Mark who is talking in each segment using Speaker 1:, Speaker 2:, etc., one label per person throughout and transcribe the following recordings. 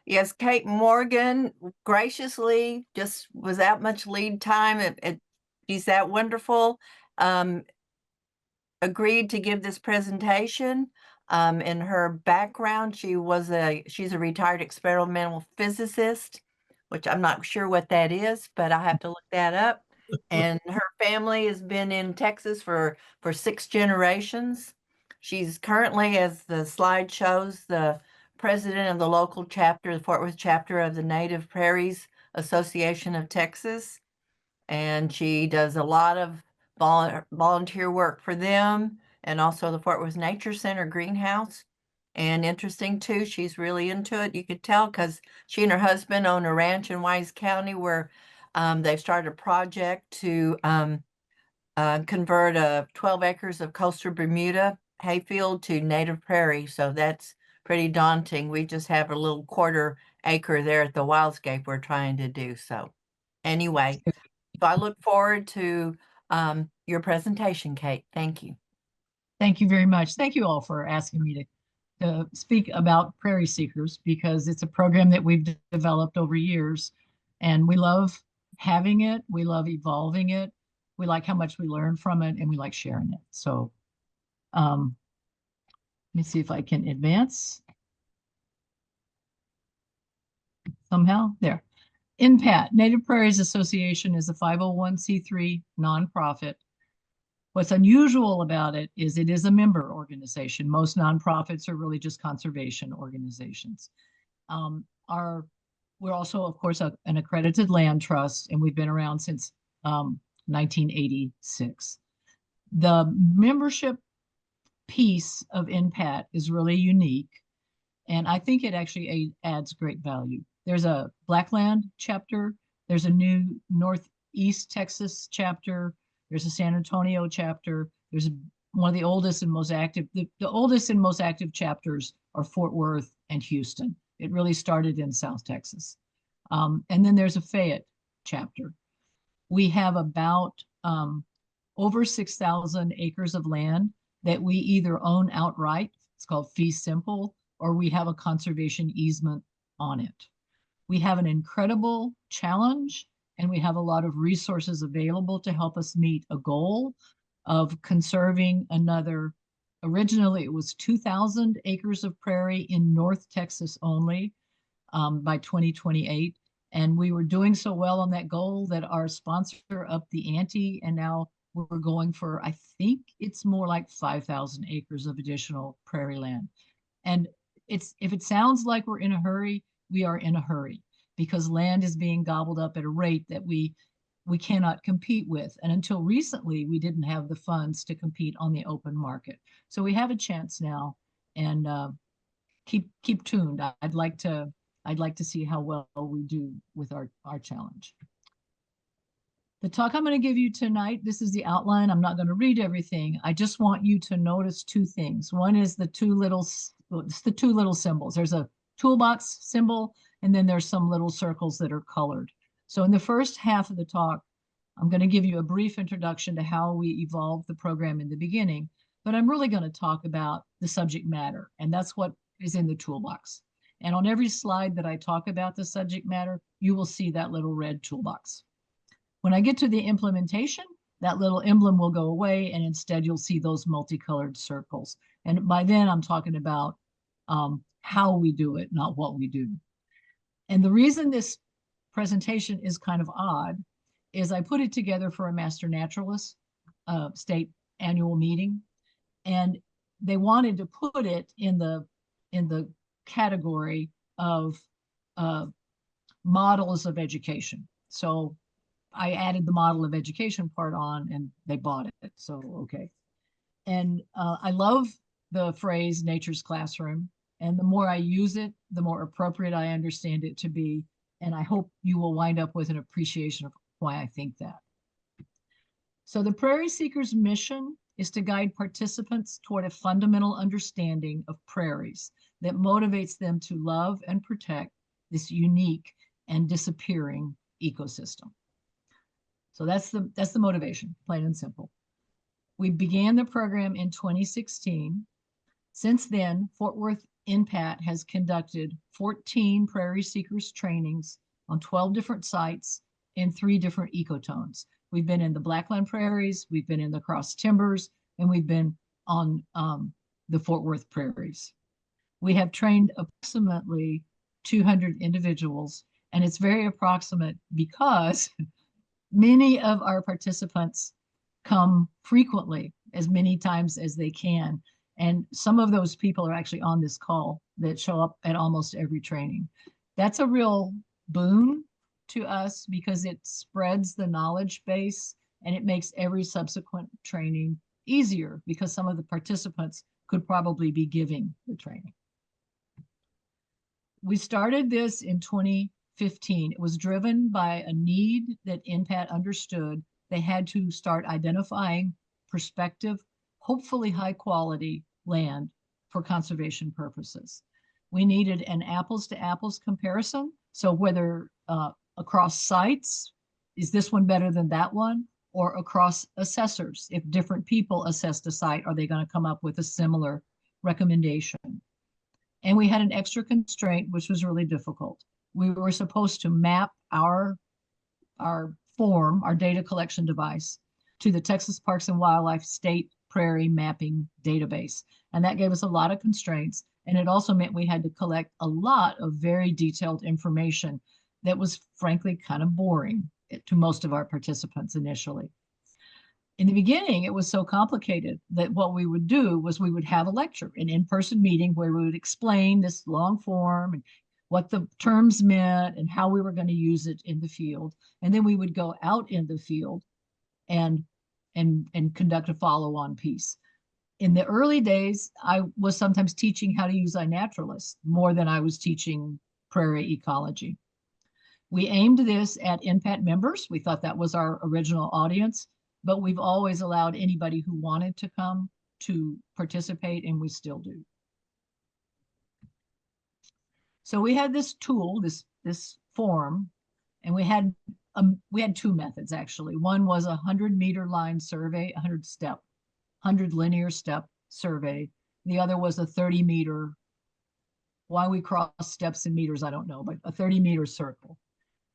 Speaker 1: Yes, Kate Morgan graciously, just without much lead time, she's that wonderful, um, agreed to give this presentation. In her background, she's a retired experimental physicist, which I'm not sure what that is, but I'll have to look that up. And her family has been in Texas for 6 generations. She's currently, as the slide shows, the president of the local chapter, the Fort Worth chapter of the Native Prairies Association of Texas. And she does a lot of volunteer work for them and also the Fort Worth Nature Center greenhouse. And interesting too, she's really into it. You could tell because she and her husband own a ranch in Wise County where they've started a project to convert 12 acres of Coastal Bermuda hayfield to native prairie. So that's pretty daunting. We just have a little quarter-acre there at the Wildscape we're trying to do. So anyway, so I look forward to your presentation, Kate. Thank you.
Speaker 2: Thank you very much. Thank you all for asking me to speak about Prairie Seekers because it's a program that we've developed over years and we love having it. We love evolving it. We like how much we learn from it and we like sharing it. So let me see if I can advance somehow. There. NPAT, Native Prairies Association, is a 501c3 nonprofit. What's unusual about it is a member organization. Most nonprofits are really just conservation organizations. We're also, of course, an accredited land trust, and we've been around since 1986. The membership piece of NPAT is really unique, and I think it actually adds great value. There's a Blackland chapter. There's a new Northeast Texas chapter. There's a San Antonio chapter. There's one of the oldest and most active. The oldest and most active chapters are Fort Worth and Houston. It really started in South Texas. And then there's a Fayette chapter. We have about over 6,000 acres of land that we either own outright. It's called fee simple, or we have a conservation easement on it. We have an incredible challenge and we have a lot of resources available to help us meet a goal of conserving originally it was 2,000 acres of prairie in North Texas only by 2028. And we were doing so well on that goal that our sponsor upped the ante, and now we're going for, I think it's more like 5,000 acres of additional prairie land. And if it sounds like we're in a hurry, we are in a hurry because land is being gobbled up at a rate that we cannot compete with. And until recently, we didn't have the funds to compete on the open market. So we have a chance now, and keep tuned. I'd like to see how well we do with our challenge. The talk I'm going to give you tonight, this is the outline. I'm not going to read everything. I just want you to notice two things. One is the two little symbols. There's a toolbox symbol, and then there's some little circles that are colored. So in the first half of the talk, I'm going to give you a brief introduction to how we evolved the program in the beginning, but I'm really going to talk about the subject matter, and that's what is in the toolbox. And on every slide that I talk about the subject matter, you will see that little red toolbox. When I get to the implementation, that little emblem will go away, and instead you'll see those multicolored circles. And by then I'm talking about how we do it, not what we do. And the reason this presentation is kind of odd is I put it together for a Master Naturalist state annual meeting, and they wanted to put it in the category of models of education. So I added the model of education part on, and they bought it. So, okay. And I love the phrase nature's classroom. And the more I use it, the more appropriate I understand it to be. And I hope you will wind up with an appreciation of why I think that. So the Prairie Seekers mission is to guide participants toward a fundamental understanding of prairies that motivates them to love and protect this unique and disappearing ecosystem. So that's the motivation, plain and simple. We began the program in 2016. Since then, Fort Worth NPAT has conducted 14 Prairie Seekers trainings on 12 different sites in 3 different ecotones. We've been in the Blackland Prairies, we've been in the Cross Timbers, and we've been on the Fort Worth Prairies. We have trained approximately 200 individuals, and it's very approximate because many of our participants come frequently, as many times as they can. And some of those people are actually on this call that show up at almost every training. That's a real boon to us because it spreads the knowledge base and it makes every subsequent training easier because some of the participants could probably be giving the training. We started this in 2015. It was driven by a need that NPAT understood. They had to start identifying prospective, hopefully high quality land for conservation purposes. We needed an apples to apples comparison. So whether across sites, is this one better than that one? Or across assessors, if different people assessed a site, are they going to come up with a similar recommendation? And we had an extra constraint, which was really difficult. We were supposed to map our form, our data collection device, to the Texas Parks and Wildlife State Prairie Mapping Database. And that gave us a lot of constraints. And it also meant we had to collect a lot of very detailed information that was frankly kind of boring to most of our participants initially. In the beginning, it was so complicated that what we would do was we would have a lecture, an in-person meeting where we would explain this long form and what the terms meant and how we were going to use it in the field. And then we would go out in the field and conduct a follow-on piece. In the early days, I was sometimes teaching how to use iNaturalist more than I was teaching prairie ecology. We aimed this at NPAT members. We thought that was our original audience, but we've always allowed anybody who wanted to come to participate, and we still do. So we had this tool, this form, and we had 2 methods actually. One was a 100-meter line survey, 100 linear step survey. The other was a 30-meter. Why we cross steps in meters, I don't know, but a 30-meter circle.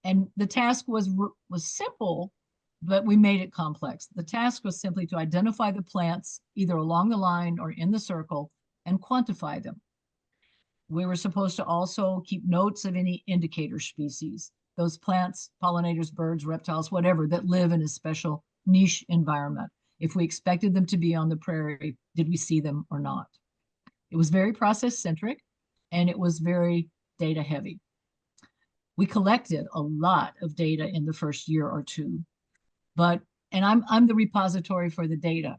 Speaker 2: And the task was simple, but we made it complex. The task was simply to identify the plants either along the line or in the circle and quantify them. We were supposed to also keep notes of any indicator species, those plants, pollinators, birds, reptiles, whatever, that live in a special niche environment. If we expected them to be on the prairie, did we see them or not? It was very process-centric, and it was very data-heavy. We collected a lot of data in the first year or two, and I'm the repository for the data.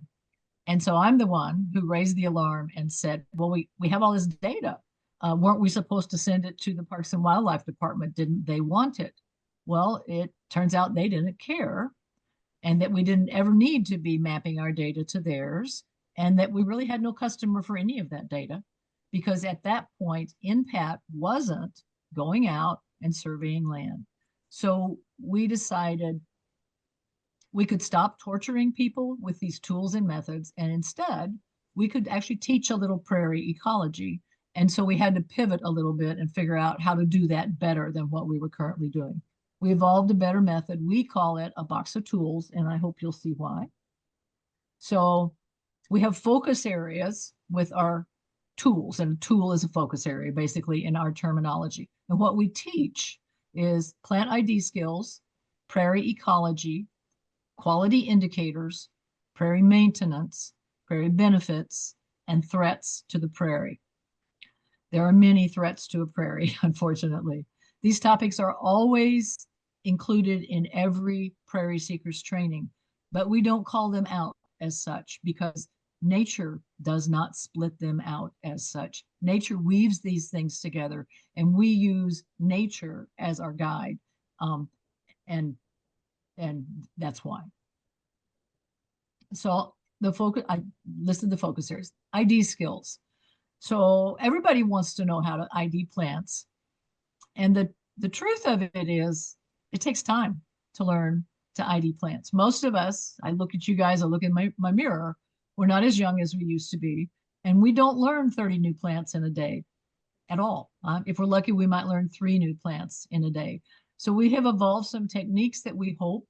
Speaker 2: And so I'm the one who raised the alarm and said, well, we have all this data. Weren't we supposed to send it to the Parks and Wildlife Department? Didn't they want it? Well, it turns out they didn't care, and that we didn't ever need to be mapping our data to theirs, and that we really had no customer for any of that data, because at that point, NPAT wasn't going out and surveying land. So we decided we could stop torturing people with these tools and methods, and instead we could actually teach a little prairie ecology. And so we had to pivot a little bit and figure out how to do that better than what we were currently doing. We evolved a better method. We call it a box of tools, and I hope you'll see why. So we have focus areas with our tools, and a tool is a focus area, basically, in our terminology. And what we teach is plant ID skills, prairie ecology, quality indicators, prairie maintenance, prairie benefits, and threats to the prairie. There are many threats to a prairie, unfortunately. These topics are always included in every Prairie Seekers training, but we don't call them out as such because nature does not split them out as such. Nature weaves these things together, and we use nature as our guide, and that's why. So I listed the focus areas. ID skills. So everybody wants to know how to ID plants. And the truth of it is, it takes time to learn to ID plants. Most of us, I look at you guys, I look in my mirror, we're not as young as we used to be. And we don't learn 30 new plants in a day. at all. If we're lucky, we might learn 3 new plants in a day. So we have evolved some techniques that we hope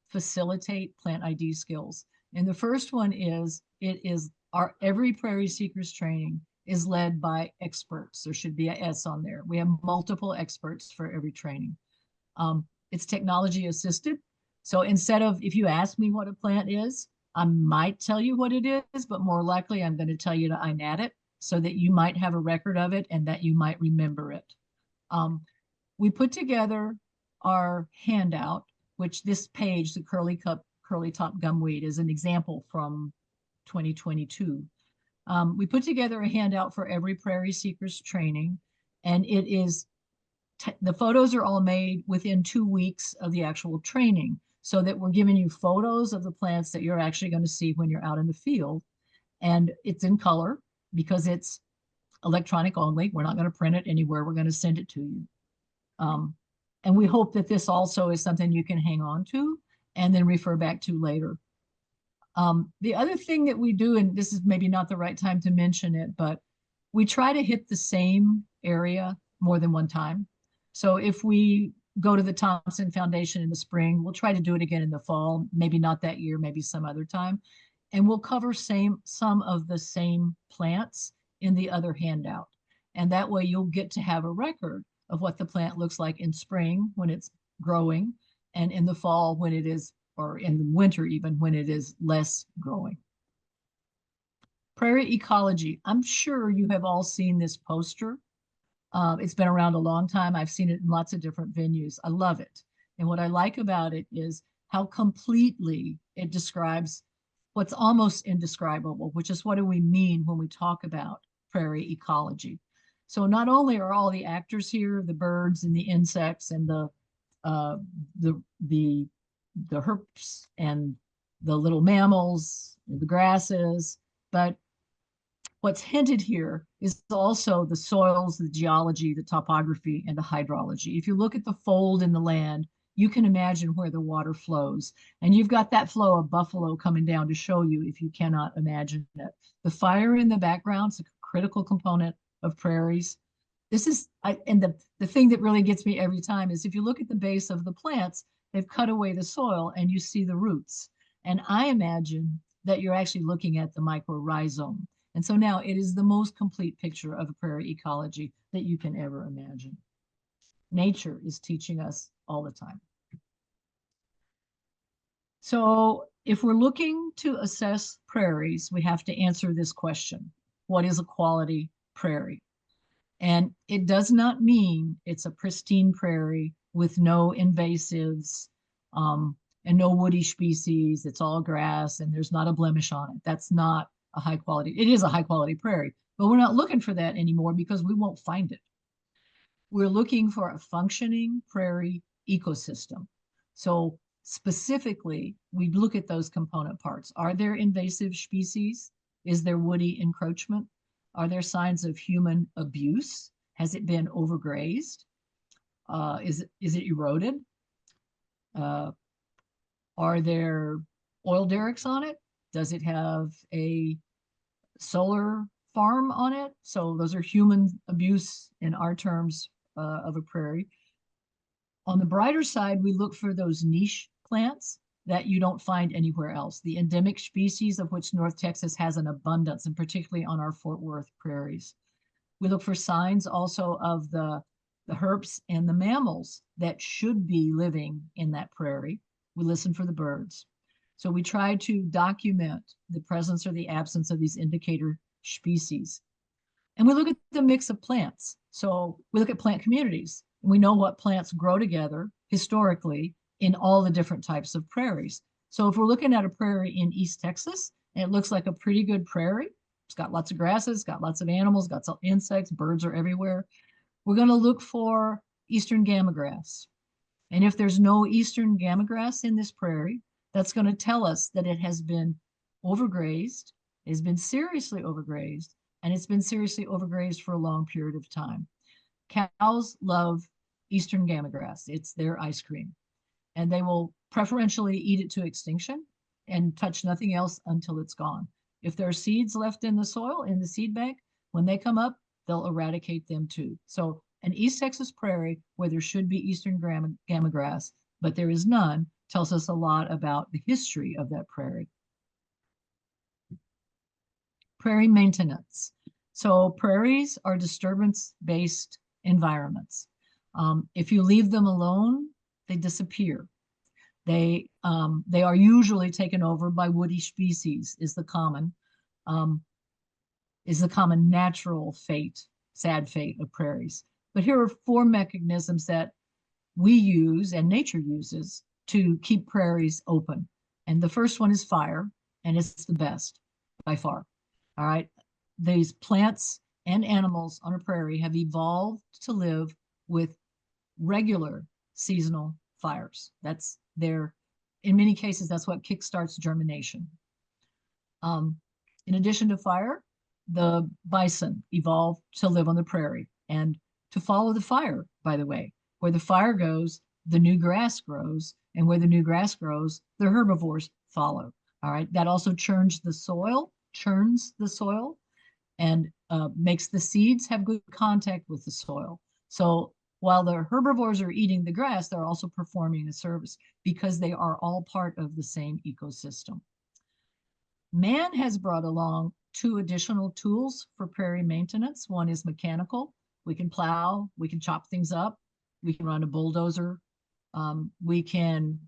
Speaker 2: facilitate plant ID skills. And the first one is, every Prairie Seekers training is led by experts. There should be a S on there. We have multiple experts for every training. It's technology assisted. So instead of, if you ask me what a plant is, I might tell you what it is, but more likely I'm going to tell you to INAT it so that you might have a record of it and that you might remember it. We put together our handout, which this page, the curly top gumweed, is an example from 2022. We put together a handout for every Prairie Seekers training, and it is the photos are all made within 2 weeks of the actual training, so that we're giving you photos of the plants that you're actually going to see when you're out in the field. And it's in color because it's electronic only. We're not going to print it anywhere. We're going to send it to you. And we hope that this also is something you can hang on to and then refer back to later. The other thing that we do, and this is maybe not the right time to mention it, but we try to hit the same area more than one time. So if we go to the Thompson Foundation in the spring, we'll try to do it again in the fall, maybe not that year, maybe some other time. And we'll cover some of the same plants in the other handout. And that way you'll get to have a record of what the plant looks like in spring when it's growing, and in the fall when it is, or in the winter even when it is less growing. Prairie ecology. I'm sure you have all seen this poster. It's been around a long time. I've seen it in lots of different venues. I love it. And what I like about it is how completely it describes what's almost indescribable, which is what do we mean when we talk about prairie ecology. So not only are all the actors here, the birds and the insects and the herps and the little mammals, the grasses, but what's hinted here is also the soils, the geology, the topography, and the hydrology. If you look at the fold in the land, you can imagine where the water flows. And you've got that flow of buffalo coming down to show you if you cannot imagine it. The fire in the background is a critical component of prairies. This is, the thing that really gets me every time is if you look at the base of the plants, they've cut away the soil and you see the roots. And I imagine that you're actually looking at the mycorrhizome. And so now it is the most complete picture of a prairie ecology that you can ever imagine. Nature is teaching us all the time. So if we're looking to assess prairies, we have to answer this question: what is a quality prairie? And it does not mean it's a pristine prairie with no invasives and no woody species. It's all grass and there's not a blemish on it. That's not a high quality. It is a high quality prairie, but we're not looking for that anymore because we won't find it. We're looking for a functioning prairie ecosystem. So specifically, we look at those component parts. Are there invasive species? Is there woody encroachment? Are there signs of human abuse? Has it been overgrazed? Is it eroded? Are there oil derricks on it? Does it have a solar farm on it? So those are human abuse in our terms of a prairie. On the brighter side, we look for those niche plants that you don't find anywhere else. The endemic species of which North Texas has an abundance, and particularly on our Fort Worth prairies. We look for signs also of the herps and the mammals that should be living in that prairie. We listen for the birds. So we try to document the presence or the absence of these indicator species. And we look at the mix of plants. So we look at plant communities. We know what plants grow together historically in all the different types of prairies. So if we're looking at a prairie in East Texas, and it looks like a pretty good prairie, it's got lots of grasses, got lots of animals, got some insects, birds are everywhere, we're going to look for eastern gamagrass. And if there's no eastern gamagrass in this prairie, that's going to tell us that it has been overgrazed, it has been seriously overgrazed, and it's been seriously overgrazed for a long period of time. Cows love eastern gamagrass. It's their ice cream. And they will preferentially eat it to extinction and touch nothing else until it's gone. If there are seeds left in the soil, in the seed bank, when they come up, they'll eradicate them too. So an East Texas prairie where there should be eastern gamma grass, but there is none, tells us a lot about the history of that prairie. Prairie maintenance. So prairies are disturbance-based environments. If you leave them alone, they disappear. They are usually taken over by woody species, is the common natural fate, sad fate of prairies. But here are 4 mechanisms that we use and nature uses to keep prairies open. And the first one is fire, and it's the best by far. All right. These plants and animals on a prairie have evolved to live with regular seasonal fires. That's their, in many cases, that's what kickstarts germination. In addition to fire, the bison evolved to live on the prairie and to follow the fire, by the way. Where the fire goes, the new grass grows, and where the new grass grows, the herbivores follow. All right. That also churns the soil, and makes the seeds have good contact with the soil. So while the herbivores are eating the grass, they're also performing a service because they are all part of the same ecosystem. Man has brought along 2 additional tools for prairie maintenance. One is mechanical. We can plow, we can chop things up, we can run a bulldozer, we can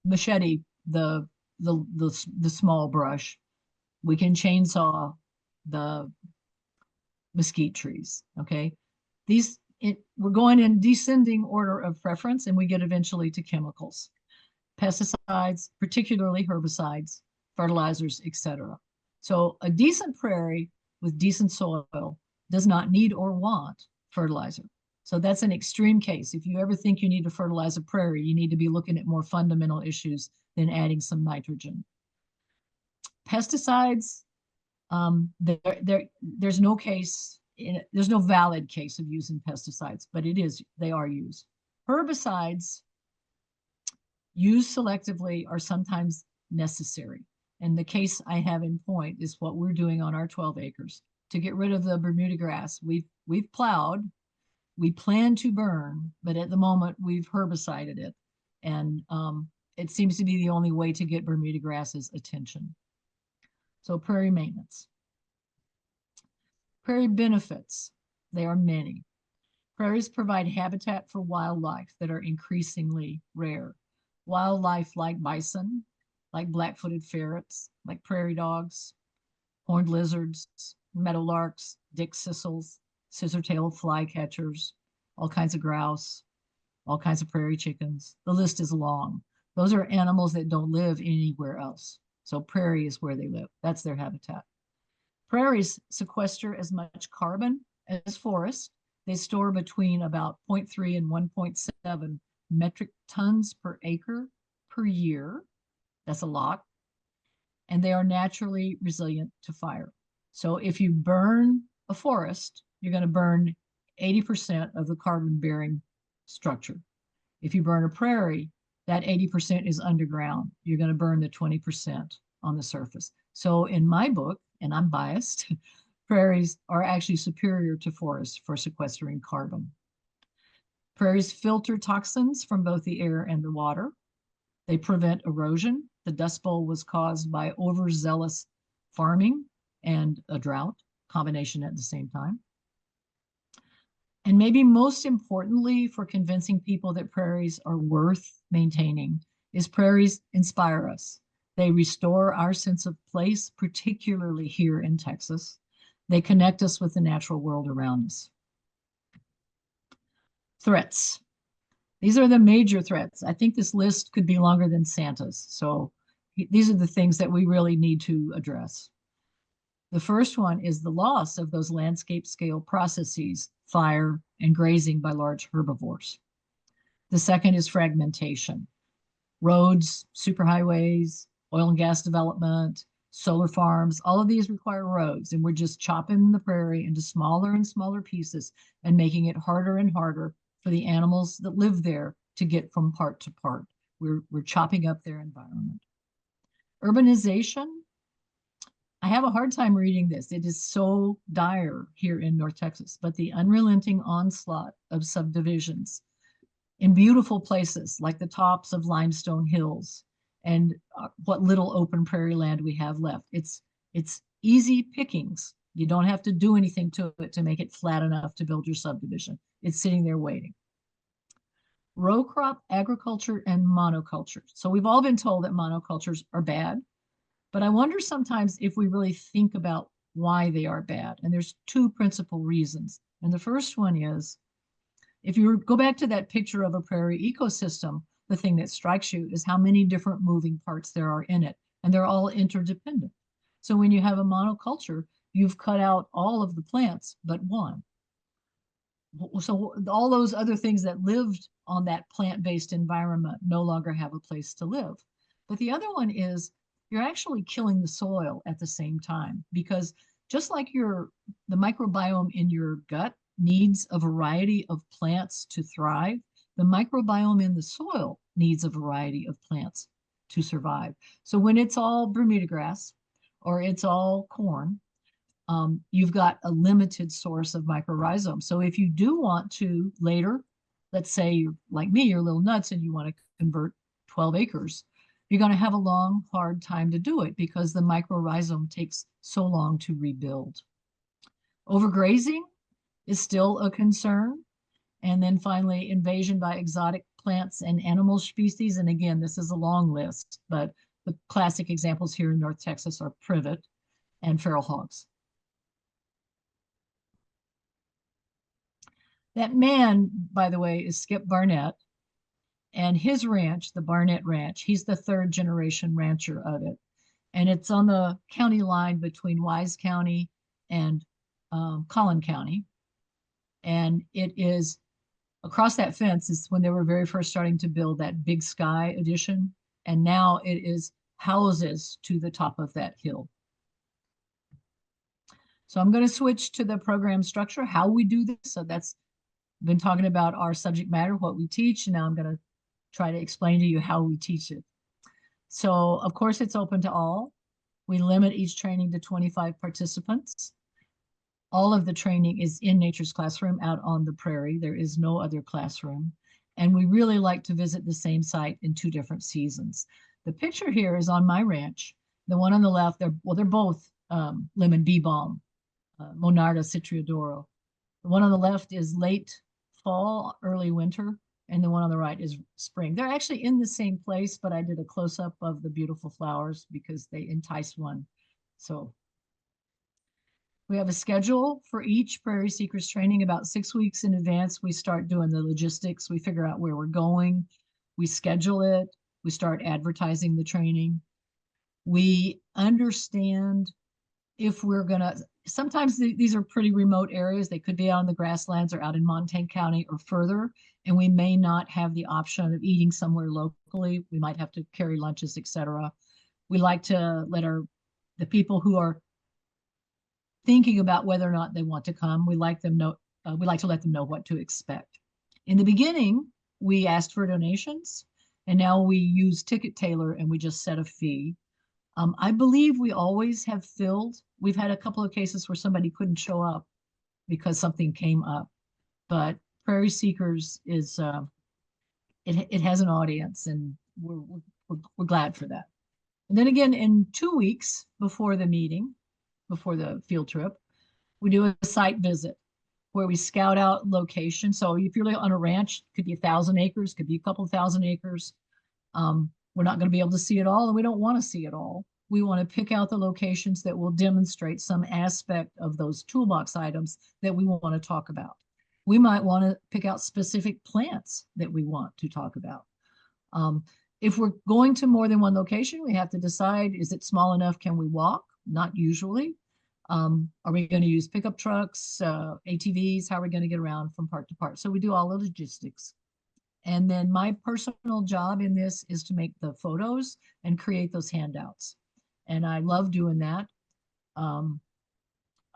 Speaker 2: machete the small brush. We can chainsaw the mesquite trees. Okay, we're going in descending order of preference, and we get eventually to chemicals, pesticides, particularly herbicides, fertilizers, etc. So a decent prairie with decent soil does not need or want fertilizer. So that's an extreme case. If you ever think you need to fertilize a prairie, you need to be looking at more fundamental issues than adding some nitrogen. Pesticides, there's no case, there's no valid case of using pesticides, but they are used. Herbicides used selectively are sometimes necessary. And the case I have in point is what we're doing on our 12 acres to get rid of the Bermuda grass. We've plowed, we plan to burn, but at the moment we've herbicided it. And it seems to be the only way to get Bermuda grass's attention. So prairie maintenance. Prairie benefits, there are many. Prairies provide habitat for wildlife that are increasingly rare. Wildlife like bison, like black-footed ferrets, like prairie dogs, horned lizards, meadowlarks, dick sissels, scissor-tailed flycatchers, all kinds of grouse, all kinds of prairie chickens. The list is long. Those are animals that don't live anywhere else. So prairie is where they live. That's their habitat. Prairies sequester as much carbon as forests. They store between about 0.3 and 1.7 metric tons per acre per year. That's a lot. And they are naturally resilient to fire. So if you burn a forest, you're going to burn 80% of the carbon-bearing structure. If you burn a prairie, that 80% is underground. You're going to burn the 20% on the surface. So in my book, and I'm biased, prairies are actually superior to forests for sequestering carbon. Prairies filter toxins from both the air and the water. They prevent erosion. The Dust Bowl was caused by overzealous farming and a drought, combination at the same time. And maybe most importantly for convincing people that prairies are worth maintaining is prairies inspire us. They restore our sense of place, particularly here in Texas. They connect us with the natural world around us. Threats. These are the major threats. I think this list could be longer than Santa's. So these are the things that we really need to address. The first one is the loss of those landscape scale processes, fire and grazing by large herbivores. The second is fragmentation. Roads, superhighways, oil and gas development, solar farms, all of these require roads, and we're just chopping the prairie into smaller and smaller pieces and making it harder and harder for the animals that live there to get from part to part. We're chopping up their environment. Urbanization, I have a hard time reading this. It is so dire here in North Texas, but the unrelenting onslaught of subdivisions in beautiful places like the tops of limestone hills and what little open prairie land we have left. It's easy pickings. You don't have to do anything to it to make it flat enough to build your subdivision. It's sitting there waiting. Row crop agriculture and monoculture. So we've all been told that monocultures are bad, but I wonder sometimes if we really think about why they are bad. And there's two principal reasons. And the first one is, if you go back to that picture of a prairie ecosystem, the thing that strikes you is how many different moving parts there are in it, and they're all interdependent. So when you have a monoculture, you've cut out all of the plants but one. So all those other things that lived on that plant-based environment no longer have a place to live. But the other one is you're actually killing the soil at the same time, because just like the microbiome in your gut needs a variety of plants to thrive, the microbiome in the soil needs a variety of plants to survive. So when it's all Bermuda grass or it's all corn, you've got a limited source of mycorrhizome. So if you do want to later, let's say you're like me, you're a little nuts and you want to convert 12 acres, you're going to have a long, hard time to do it because the mycorrhizome takes so long to rebuild. Overgrazing is still a concern. And then finally, invasion by exotic plants and animal species. And again, this is a long list, but the classic examples here in North Texas are privet and feral hogs. That man, by the way, is Skip Barnett, and his ranch, the Barnett Ranch, he's the third generation rancher of it. And it's on the county line between Wise County and Collin County. And it is across that fence is when they were very first starting to build that Big Sky addition. And now it is houses to the top of that hill. So I'm going to switch to the program structure, how we do this. So that's been talking about our subject matter, what we teach, and now I'm going to try to explain to you how we teach it. So of course it's open to all. We limit each training to 25 participants. All of the training is in Nature's Classroom out on the prairie. There is no other classroom. And we really like to visit the same site in 2 different seasons. The picture here is on my ranch. The one on the left, they're both lemon bee balm, Monarda citriodoro. The one on the left is late fall, early winter, and the one on the right is spring. They're actually in the same place, but I did a close-up of the beautiful flowers because they entice one. So we have a schedule for each Prairie Seekers training. About 6 weeks in advance, we start doing the logistics. We figure out where we're going. We schedule it. We start advertising the training. We understand if we're going to, sometimes these are pretty remote areas. They could be out in the grasslands or out in Montane County or further, and we may not have the option of eating somewhere locally. We might have to carry lunches, etc. We like to let the people who are thinking about whether or not they want to come, we like to let them know what to expect. In the beginning, we asked for donations, and now we use Ticket Tailor and we just set a fee. I believe we always have filled. We've had a couple of cases where somebody couldn't show up because something came up, but Prairie Seekers is it has an audience, and we're glad for that. And then again, in 2 weeks before the meeting, before the field trip, we do a site visit where we scout out location. So if you're on a ranch, it could be 1,000 acres, could be a couple thousand acres. We're not going to be able to see it all, and we don't want to see it all. We want to pick out the locations that will demonstrate some aspect of those toolbox items that we want to talk about. We might want to pick out specific plants that we want to talk about. If we're going to more than one location, we have to decide, is it small enough? Can we walk? Not usually. Are we going to use pickup trucks, ATVs? How are we going to get around from part to part? So we do all the logistics. And then my personal job in this is to make the photos and create those handouts. And I love doing that.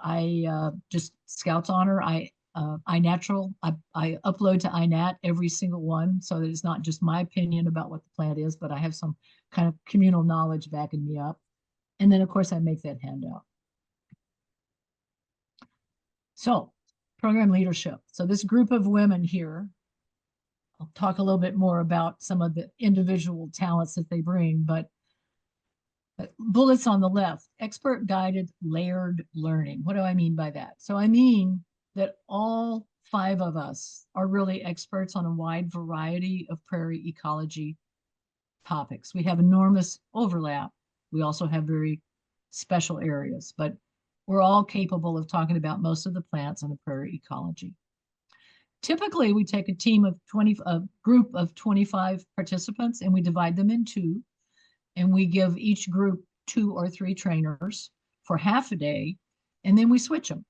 Speaker 2: I just Scouts Honor. I upload to iNat every single one so that it's not just my opinion about what the plant is, but I have some kind of communal knowledge backing me up. And then of course I make that handout. So program leadership. So this group of women here, I'll talk a little bit more about some of the individual talents that they bring, but bullets on the left, expert guided layered learning. What do I mean by that? So I mean that all 5 of us are really experts on a wide variety of prairie ecology topics. We have enormous overlap. We also have very special areas, but we're all capable of talking about most of the plants on the prairie ecology. Typically, we take a group of 25 participants and we divide them in 2, and we give each group 2 or 3 trainers for half a day, and then we switch them.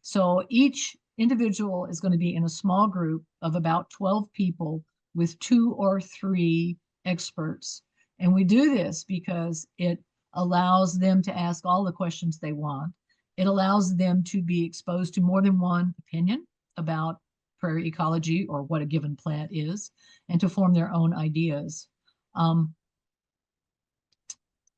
Speaker 2: So each individual is going to be in a small group of about 12 people with 2 or 3 experts. And we do this because it allows them to ask all the questions they want. It allows them to be exposed to more than one opinion about prairie ecology or what a given plant is, and to form their own ideas.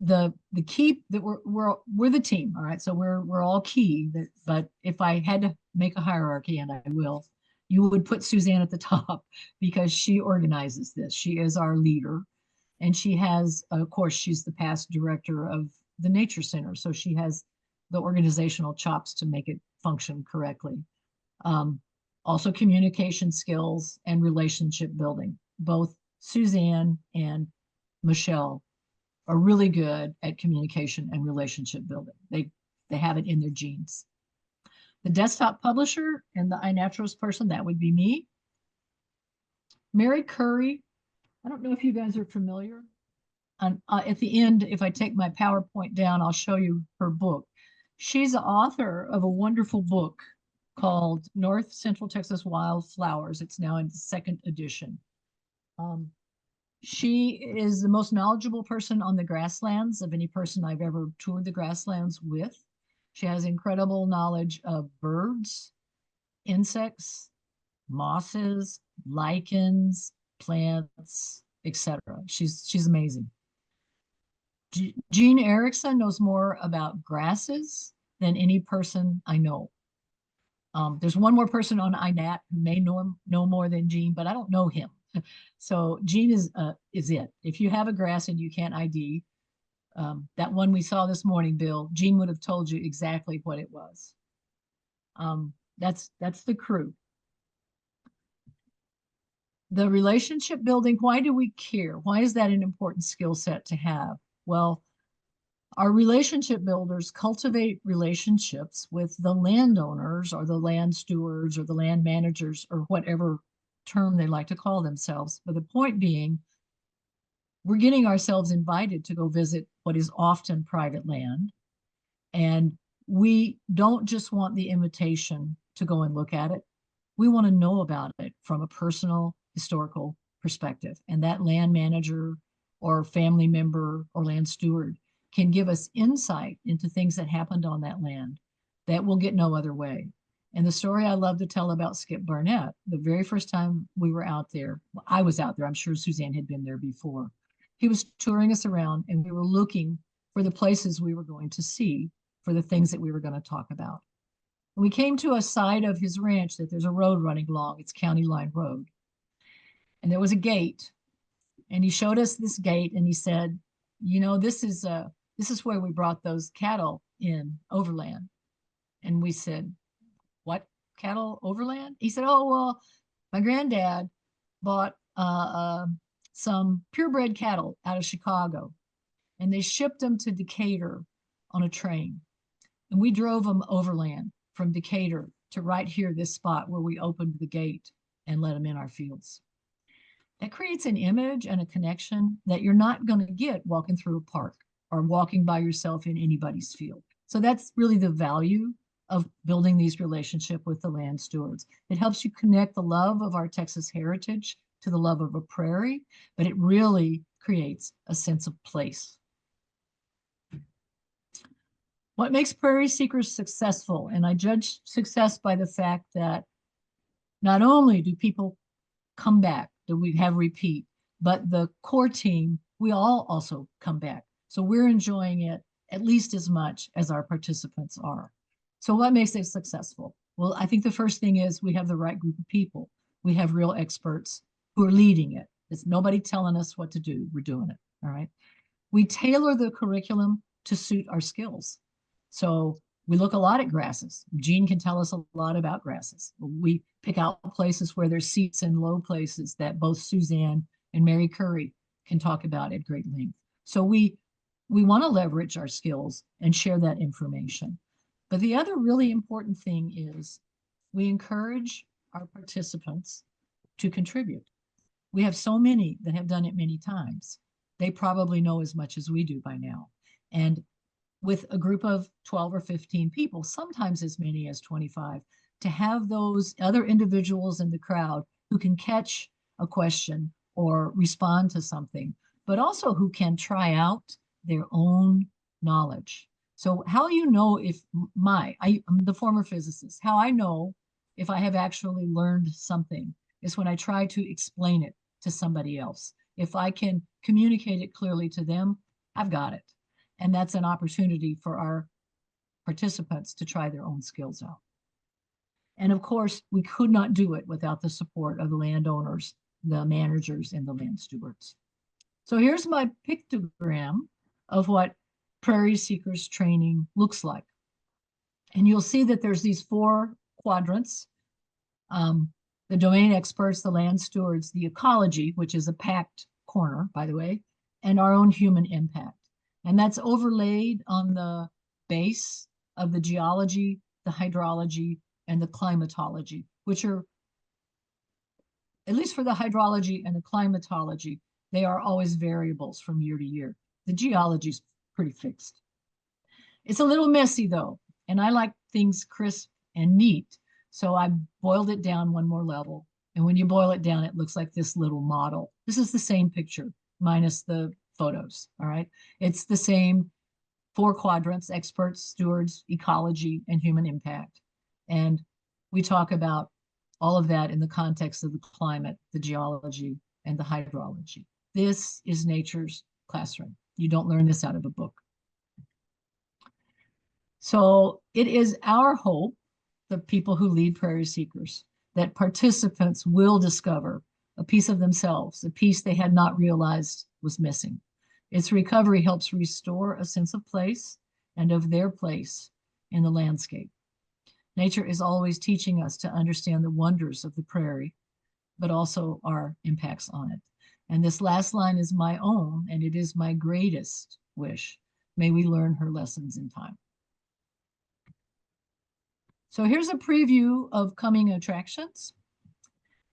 Speaker 2: The key that we're the team, all right. So we're all key. But if I had to make a hierarchy, and I will, you would put Suzanne at the top because she organizes this. She is our leader, and she has, of course, she's the past director of the Nature Center, so she has the organizational chops to make it function correctly. Also communication skills and relationship building. Both Suzanne and Michelle are really good at communication and relationship building. They have it in their genes. The desktop publisher and the iNaturalist person, that would be me. Mary Curry, I don't know if you guys are familiar. At the end, if I take my PowerPoint down, I'll show you her book. She's the author of a wonderful book called North Central Texas Wildflowers. It's now in the 2nd edition. She is the most knowledgeable person on the grasslands of any person I've ever toured the grasslands with. She has incredible knowledge of birds, insects, mosses, lichens, plants, etc. She's amazing. Jean Erickson knows more about grasses than any person I know. There's one more person on iNat who may know more than Jean, but I don't know him. So Jean is it. If you have a grass and you can't ID, that one we saw this morning, Bill, Jean would have told you exactly what it was. That's the crew. The relationship building, why do we care? Why is that an important skill set to have? Well, our relationship builders cultivate relationships with the landowners or the land stewards or the land managers or whatever term they like to call themselves. But the point being, we're getting ourselves invited to go visit what is often private land. And we don't just want the invitation to go and look at it. We want to know about it from a personal historical perspective. And that land manager or family member or land steward can give us insight into things that happened on that land that we'll get no other way. And the story I love to tell about Skip Barnett, the very first time we were out there, well, I was out there, I'm sure Suzanne had been there before. He was touring us around and we were looking for the places we were going to see, for the things that we were going to talk about. And we came to a side of his ranch that there's a road running along, it's County Line Road. And there was a gate, and he showed us this gate and he said, you know, this is where we brought those cattle in overland. And we said, what cattle overland? He said, oh, well, my granddad bought some purebred cattle out of Chicago, and they shipped them to Decatur on a train. And we drove them overland from Decatur to right here, this spot where we opened the gate and let them in our fields. That creates an image and a connection that you're not going to get walking through a park or walking by yourself in anybody's field. So that's really the value of building these relationships with the land stewards. It helps you connect the love of our Texas heritage to the love of a prairie, but it really creates a sense of place. What makes Prairie Seekers successful? And I judge success by the fact that not only do people come back, do we have repeat, but the core team, we all also come back. So we're enjoying it at least as much as our participants are. So what makes it successful? Well, I think the first thing is we have the right group of people. We have real experts who are leading it. There's nobody telling us what to do. We're doing it. All right. We tailor the curriculum to suit our skills. So we look a lot at grasses. Jean can tell us a lot about grasses. We pick out places where there's seats and low places that both Suzanne and Mary Curry can talk about at great length. So we want to leverage our skills and share that information. But the other really important thing is we encourage our participants to contribute. We have so many that have done it many times. They probably know as much as we do by now. And with a group of 12 or 15 people, sometimes as many as 25, to have those other individuals in the crowd who can catch a question or respond to something, but also who can try out their own knowledge. So how you know if I'm the former physicist, how I know if I have actually learned something is when I try to explain it to somebody else. If I can communicate it clearly to them, I've got it. And that's an opportunity for our participants to try their own skills out. And of course, we could not do it without the support of the landowners, the managers, and the land stewards. So here's my pictogram of what Prairie Seekers training looks like. And you'll see that there's these 4 quadrants. The domain experts, the land stewards, the ecology, which is a packed corner, by the way, and our own human impact. And that's overlaid on the base of the geology, the hydrology, and the climatology, which are, at least for the hydrology and the climatology, they are always variables from year to year. The geology is pretty fixed. It's a little messy though, and I like things crisp and neat. So I boiled it down one more level. And when you boil it down, it looks like this little model. This is the same picture minus the photos, all right? It's the same 4 quadrants: experts, stewards, ecology, and human impact. And we talk about all of that in the context of the climate, the geology, and the hydrology. This is nature's classroom. You don't learn this out of a book. So it is our hope, the people who lead Prairie Seekers, that participants will discover a piece of themselves, a piece they had not realized was missing. Its recovery helps restore a sense of place and of their place in the landscape. Nature is always teaching us to understand the wonders of the prairie, but also our impacts on it. And this last line is my own, and it is my greatest wish. May we learn her lessons in time. So here's a preview of coming attractions.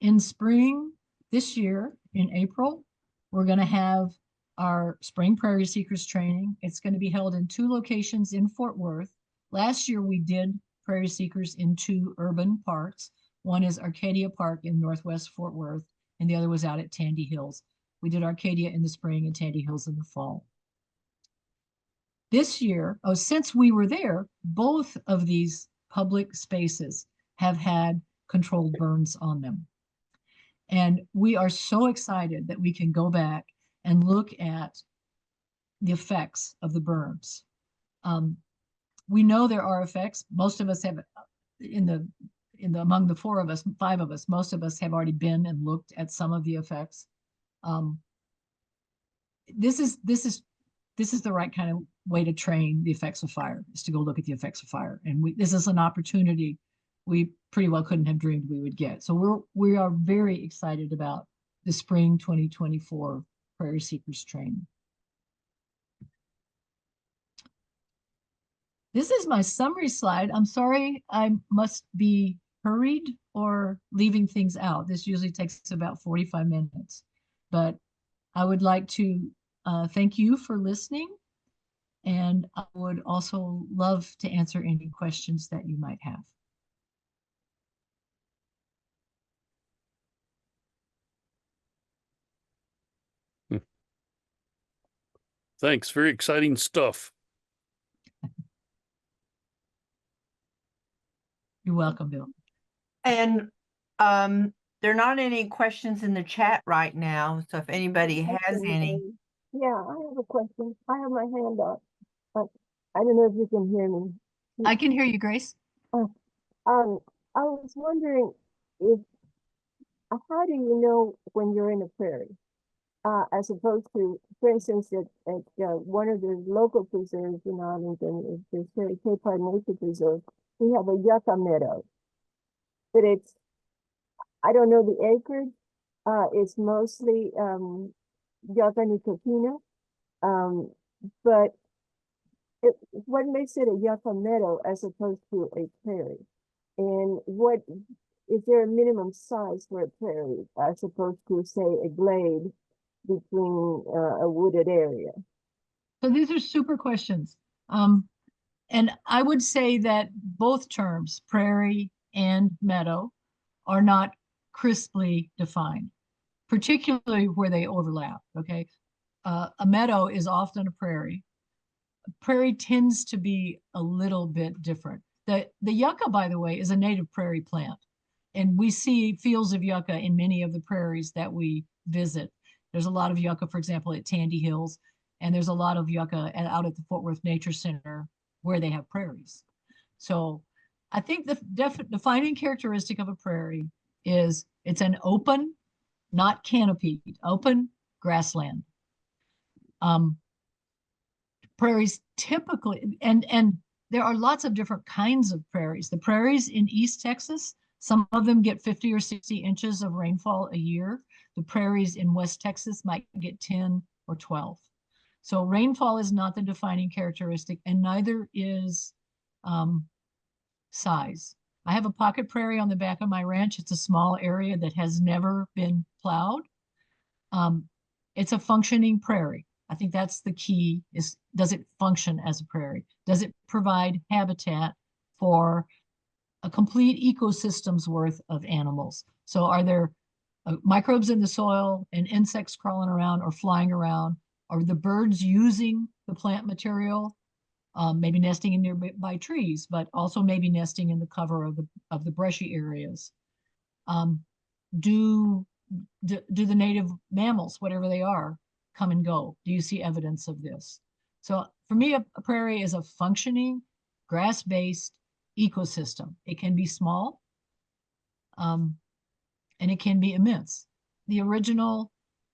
Speaker 2: In spring this year, in April, we're going to have our Spring Prairie Seekers training. It's going to be held in 2 locations in Fort Worth. Last year, we did Prairie Seekers in 2 urban parks. One is Arcadia Park in Northwest Fort Worth, and the other was out at Tandy Hills. We did Arcadia in the spring and Tandy Hills in the fall. This year, since we were there, both of these public spaces have had controlled burns on them. And we are so excited that we can go back and look at the effects of the burns. We know there are effects. Most of us have, among the 4 of us, 5 of us, most of us have already been and looked at some of the effects. This is the right kind of way to train the effects of fire, is to go look at the effects of fire. And this is an opportunity we pretty well couldn't have dreamed we would get. So we are very excited about the spring 2024 Prairie Seekers training. This is my summary slide. I'm sorry, I must be hurried or leaving things out. This usually takes about 45 minutes, but I would like to thank you for listening. And I would also love to answer any questions that you might have.
Speaker 3: Thanks. Very exciting stuff.
Speaker 2: You're welcome, Bill.
Speaker 1: And there are not any questions in the chat right now. So if anybody has any.
Speaker 4: Yeah, I have a question. I have my hand up. I don't know if you can hear me.
Speaker 2: I can hear you, Grace.
Speaker 4: Uh, Um, I was wondering if, how do you know when you're in a prairie? As opposed to, for instance, at one of the local preserves in Arlington, is the Prairie Cape Nature Preserve, we have a yucca meadow, but I don't know the acreage. It's mostly yucca nicotino. Um, but what makes it a yucca meadow as opposed to a prairie? And what is there a minimum size for a prairie as opposed to, say, a glade between a wooded area?
Speaker 2: So these are super questions. And I would say that both terms, prairie and meadow, are not crisply defined, particularly where they overlap. Okay. A meadow is often a prairie. Prairie tends to be a little bit different. The yucca, by the way, is a native prairie plant. And we see fields of yucca in many of the prairies that we visit. There's a lot of yucca, for example, at Tandy Hills, and there's a lot of yucca out at the Fort Worth Nature Center where they have prairies. So I think the defining characteristic of a prairie is it's an open, not canopied, open grassland. Prairies typically, and there are lots of different kinds of prairies. The prairies in East Texas, some of them get 50 or 60 inches of rainfall a year. The prairies in West Texas might get 10 or 12. So rainfall is not the defining characteristic, and neither is size. I have a pocket prairie on the back of my ranch. It's a small area that has never been plowed. It's a functioning prairie. I think that's the key is, does it function as a prairie? Does it provide habitat for a complete ecosystem's worth of animals? So are there microbes in the soil and insects crawling around or flying around? Are the birds using the plant material? Maybe nesting in nearby trees, but also maybe nesting in the cover of the brushy areas. Do the native mammals, whatever they are, come and go? Do you see evidence of this? So for me, a prairie is a functioning grass-based ecosystem. It can be small, and it can be immense. The original,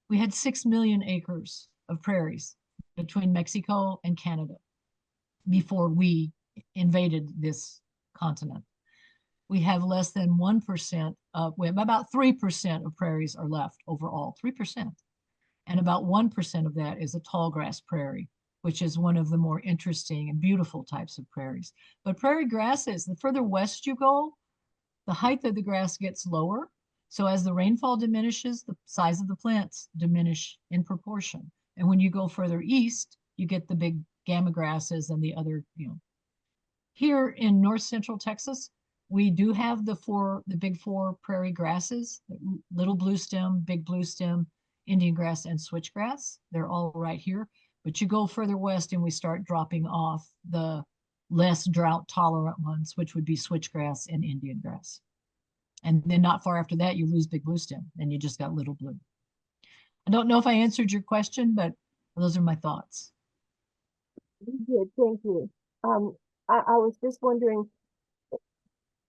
Speaker 2: we had 6 million acres of prairies between Mexico and Canada before we invaded this continent. We have less than 1% of, about 3% of prairies are left overall, 3%. And about 1% of that is a tall grass prairie, which is one of the more interesting and beautiful types of prairies. But prairie grasses, the further west you go, the height of the grass gets lower. So as the rainfall diminishes, the size of the plants diminish in proportion. And when you go further east, you get the big gamma grasses and the other, Here in north central Texas, we do have the big four prairie grasses: little blue stem, big blue stem, Indian grass, and switchgrass. They're all right here. But you go further west and we start dropping off the less drought tolerant ones, which would be switchgrass and Indian grass. And then not far after that, you lose big blue stem and you just got little blue. I don't know if I answered your question, but those are my thoughts.
Speaker 4: You did, thank you. I was just wondering,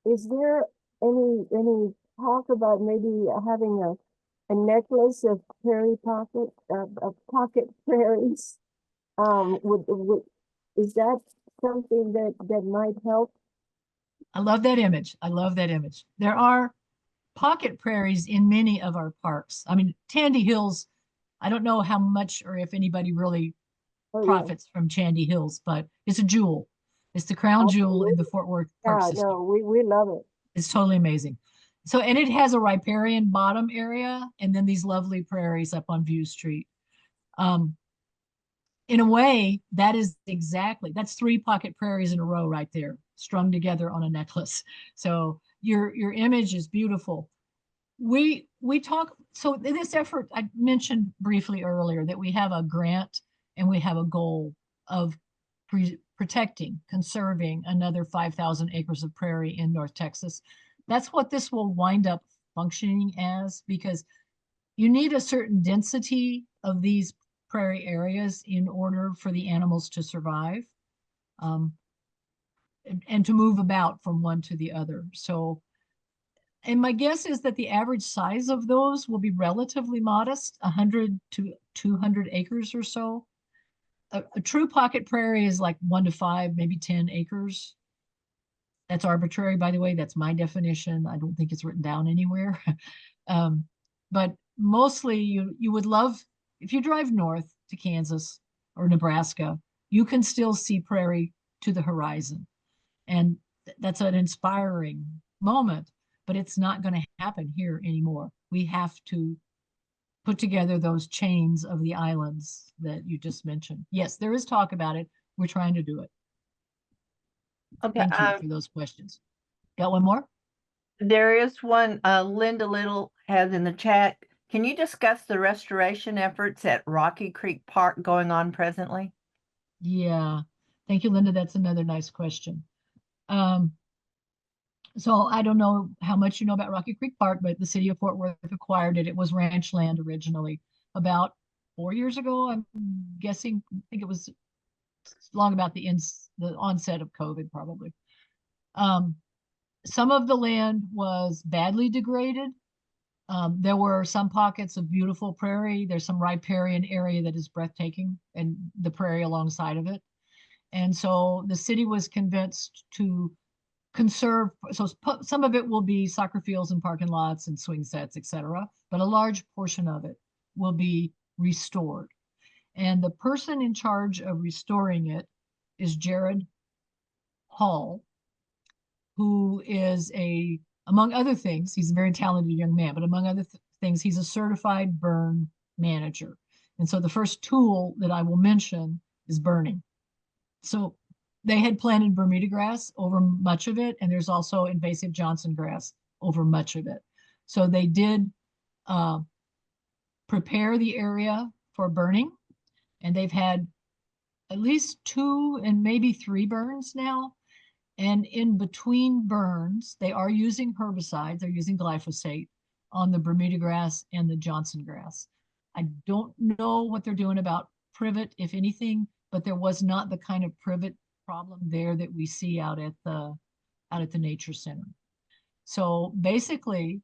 Speaker 4: is there any talk about maybe having a necklace of prairie of pocket prairies? Is that something that might help?
Speaker 2: I love that image. I love that image. There are pocket prairies in many of our parks. I mean, Tandy Hills, I don't know how much or if anybody really
Speaker 4: Oh, yeah,
Speaker 2: profits from Tandy Hills, but it's a jewel. It's the crown jewel in the
Speaker 4: absolutely.
Speaker 2: Fort Worth Park
Speaker 4: Yeah,
Speaker 2: System.
Speaker 4: no, we love it.
Speaker 2: It's totally amazing. So, and it has a riparian bottom area and then these lovely prairies up on View Street. In a way, that's 3 pocket prairies in a row right there, strung together on a necklace. So your image is beautiful. We talk, so in this effort, I mentioned briefly earlier that we have a grant and we have a goal of protecting, conserving another 5,000 acres of prairie in North Texas. That's what this will wind up functioning as, because you need a certain density of these prairie areas in order for the animals to survive. and to move about from one to the other. So, and my guess is that the average size of those will be relatively modest, 100 to 200 acres or so. A true pocket prairie is like 1 to 5, maybe 10 acres. That's arbitrary, by the way. That's my definition. I don't think it's written down anywhere. But mostly you would love, if you drive north to Kansas or Nebraska, you can still see prairie to the horizon. And that's an inspiring moment, but it's not going to happen here anymore. We have to put together those chains of the islands that you just mentioned. Yes, there is talk about it. We're trying to do it.
Speaker 1: Okay,
Speaker 2: Thank you for those questions. Got one more?
Speaker 1: there is one Linda Little has in the chat. Can you discuss the restoration efforts at Rocky Creek Park going on presently?
Speaker 2: Yeah. Thank you, Linda. That's another nice question. So I don't know how much you know about Rocky Creek Park, but the city of Fort Worth acquired it. It was ranch land originally about 4 years ago. I'm guessing, I think it was long about the onset of COVID, probably. Some of the land was badly degraded. There were some pockets of beautiful prairie. There's some riparian area that is breathtaking, and the prairie alongside of it. And so the city was convinced to conserve. So some of it will be soccer fields and parking lots and swing sets, etc. But a large portion of it will be restored. And the person in charge of restoring it is Jared Hall, who is among other things, he's a very talented young man, but among other things, he's a certified burn manager. And so the first tool that I will mention is burning. So they had planted Bermuda grass over much of it, and there's also invasive Johnson grass over much of it. So they did prepare the area for burning, and they've had at least 2 and maybe 3 burns now. And in between burns, they are using herbicides. They're using glyphosate on the Bermuda grass and the Johnson grass. I don't know what they're doing about privet, if anything, but there was not the kind of privet problem there that we see out at the nature center. So basically,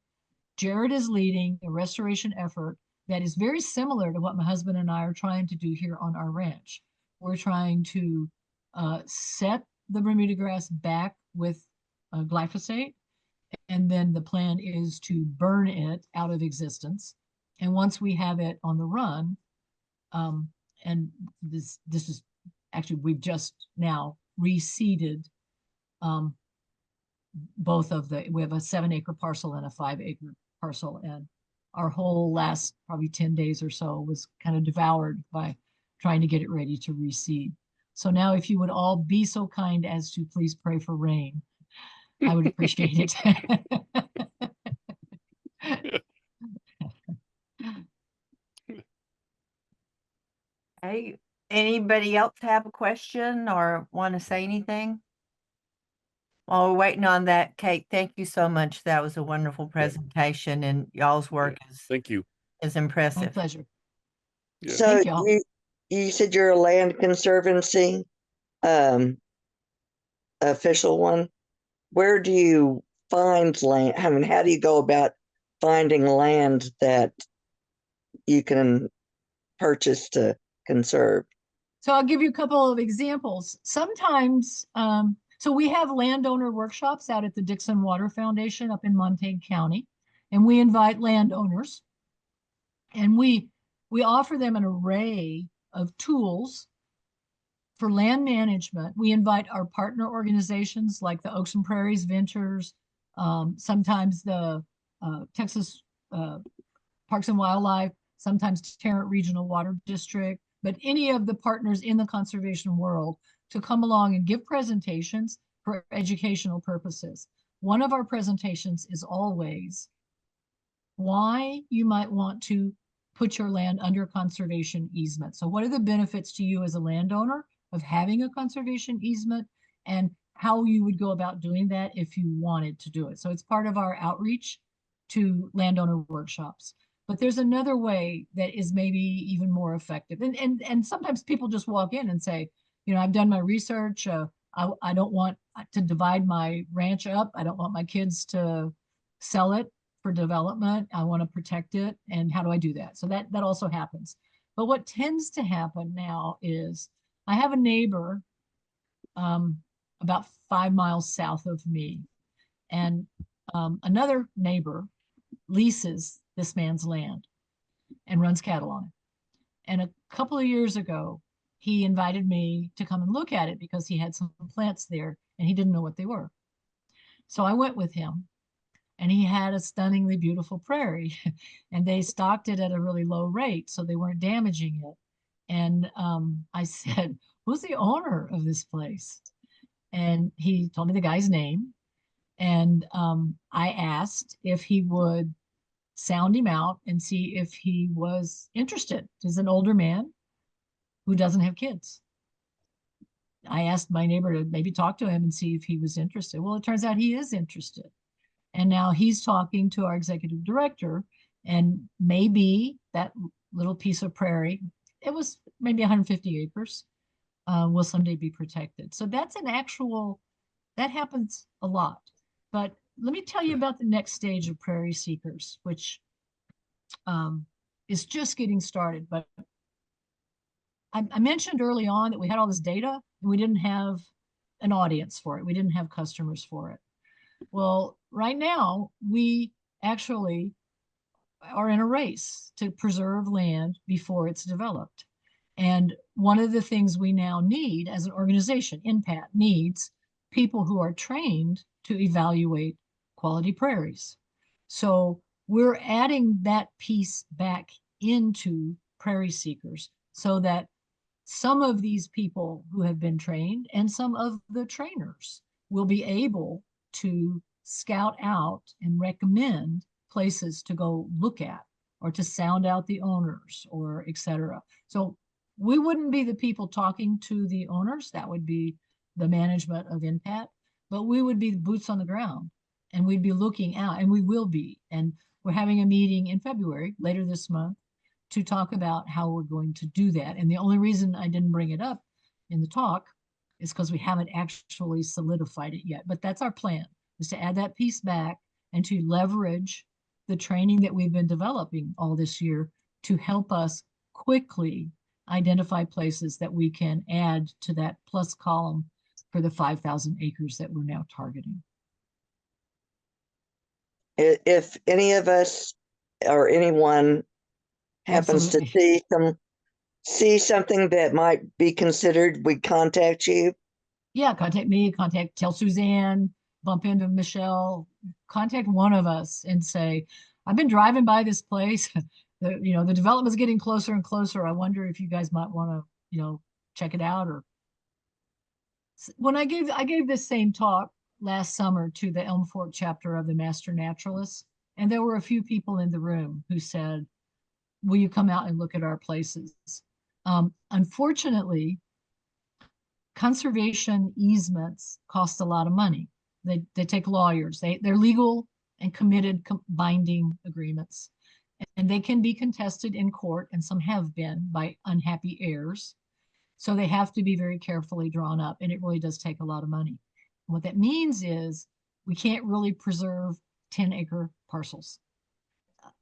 Speaker 2: Jared is leading a restoration effort that is very similar to what my husband and I are trying to do here on our ranch. We're trying to set the Bermuda grass back with glyphosate, and then the plan is to burn it out of existence. And once we have it on the run, and this is actually, we've just now reseeded both of we have a 7-acre parcel and a 5-acre parcel, and our whole last probably 10 days or so was kind of devoured by trying to get it ready to reseed. So now, if you would all be so kind as to please pray for rain, I would appreciate it.
Speaker 1: Hey, anybody else have a question or want to say anything? While we're waiting on that, Kate, thank you so much. That was a wonderful presentation, and y'all's work
Speaker 3: Thank you.
Speaker 1: is
Speaker 2: My
Speaker 1: impressive.
Speaker 2: pleasure.
Speaker 3: Yeah.
Speaker 5: So
Speaker 2: Thank y'all.
Speaker 5: you said you're a land conservancy official one. Where do you find land? I mean, how do you go about finding land that you can purchase to conserve?
Speaker 2: So I'll give you a couple of examples. Sometimes, so we have landowner workshops out at the Dixon Water Foundation up in Montague County, and we invite landowners, and we offer them an array of tools for land management. We invite our partner organizations like the Oaks and Prairies Ventures, sometimes the Texas Parks and Wildlife, sometimes Tarrant Regional Water District, but any of the partners in the conservation world to come along and give presentations for educational purposes. One of our presentations is always why you might want to put your land under conservation easement. So what are the benefits to you as a landowner of having a conservation easement, and how you would go about doing that if you wanted to do it? So it's part of our outreach to landowner workshops. But there's another way that is maybe even more effective. And sometimes people just walk in and say, I've done my research. I don't want to divide my ranch up. I don't want my kids to sell it for development. I want to protect it. And how do I do that? So that also happens. But what tends to happen now is I have a neighbor about 5 miles south of me, and another neighbor leases this man's land and runs cattle on it. And a couple of years ago, he invited me to come and look at it because he had some plants there and he didn't know what they were. So I went with him, and he had a stunningly beautiful prairie and they stocked it at a really low rate, so they weren't damaging it. And I said, "Who's the owner of this place?" And he told me the guy's name. And I asked if he would sound him out and see if he was interested. He's an older man who doesn't have kids. I asked my neighbor to maybe talk to him and see if he was interested. Well, it turns out he is interested. And now he's talking to our executive director, and maybe that little piece of prairie, it was maybe 150 acres, will someday be protected. So that's that happens a lot. But let me tell you about the next stage of Prairie Seekers, which is just getting started. But I mentioned early on that we had all this data and we didn't have an audience for it. We didn't have customers for it. Well, right now, we actually are in a race to preserve land before it's developed. And one of the things we now need as an organization, NPAT, needs people who are trained to evaluate quality prairies. So we're adding that piece back into Prairie Seekers so that some of these people who have been trained and some of the trainers will be able to scout out and recommend places to go look at or to sound out the owners or etc. So we wouldn't be the people talking to the owners. That would be the management of NPAT, but we would be the boots on the ground, and we'd be looking out, and we will be. And we're having a meeting in February, later this month, to talk about how we're going to do that. And the only reason I didn't bring it up in the talk is because we haven't actually solidified it yet. But that's our plan, is to add that piece back and to leverage the training that we've been developing all this year to help us quickly identify places that we can add to that plus column for the 5,000 acres that we're now targeting.
Speaker 5: If any of us or anyone happens
Speaker 2: Absolutely.
Speaker 5: to see something that might be considered, we contact you.
Speaker 2: Yeah, contact me, tell Suzanne, bump into Michelle, contact one of us and say, "I've been driving by this place. The development's getting closer and closer. I wonder if you guys might want to, check it out." Or when I gave this same talk last summer to the Elm Fort chapter of the Master Naturalists, and there were a few people in the room who said, "Will you come out and look at our places?" Unfortunately, conservation easements cost a lot of money. They take lawyers. They're legal and committed binding agreements, and they can be contested in court, and some have been by unhappy heirs. So they have to be very carefully drawn up, and it really does take a lot of money. What that means is we can't really preserve 10-acre parcels.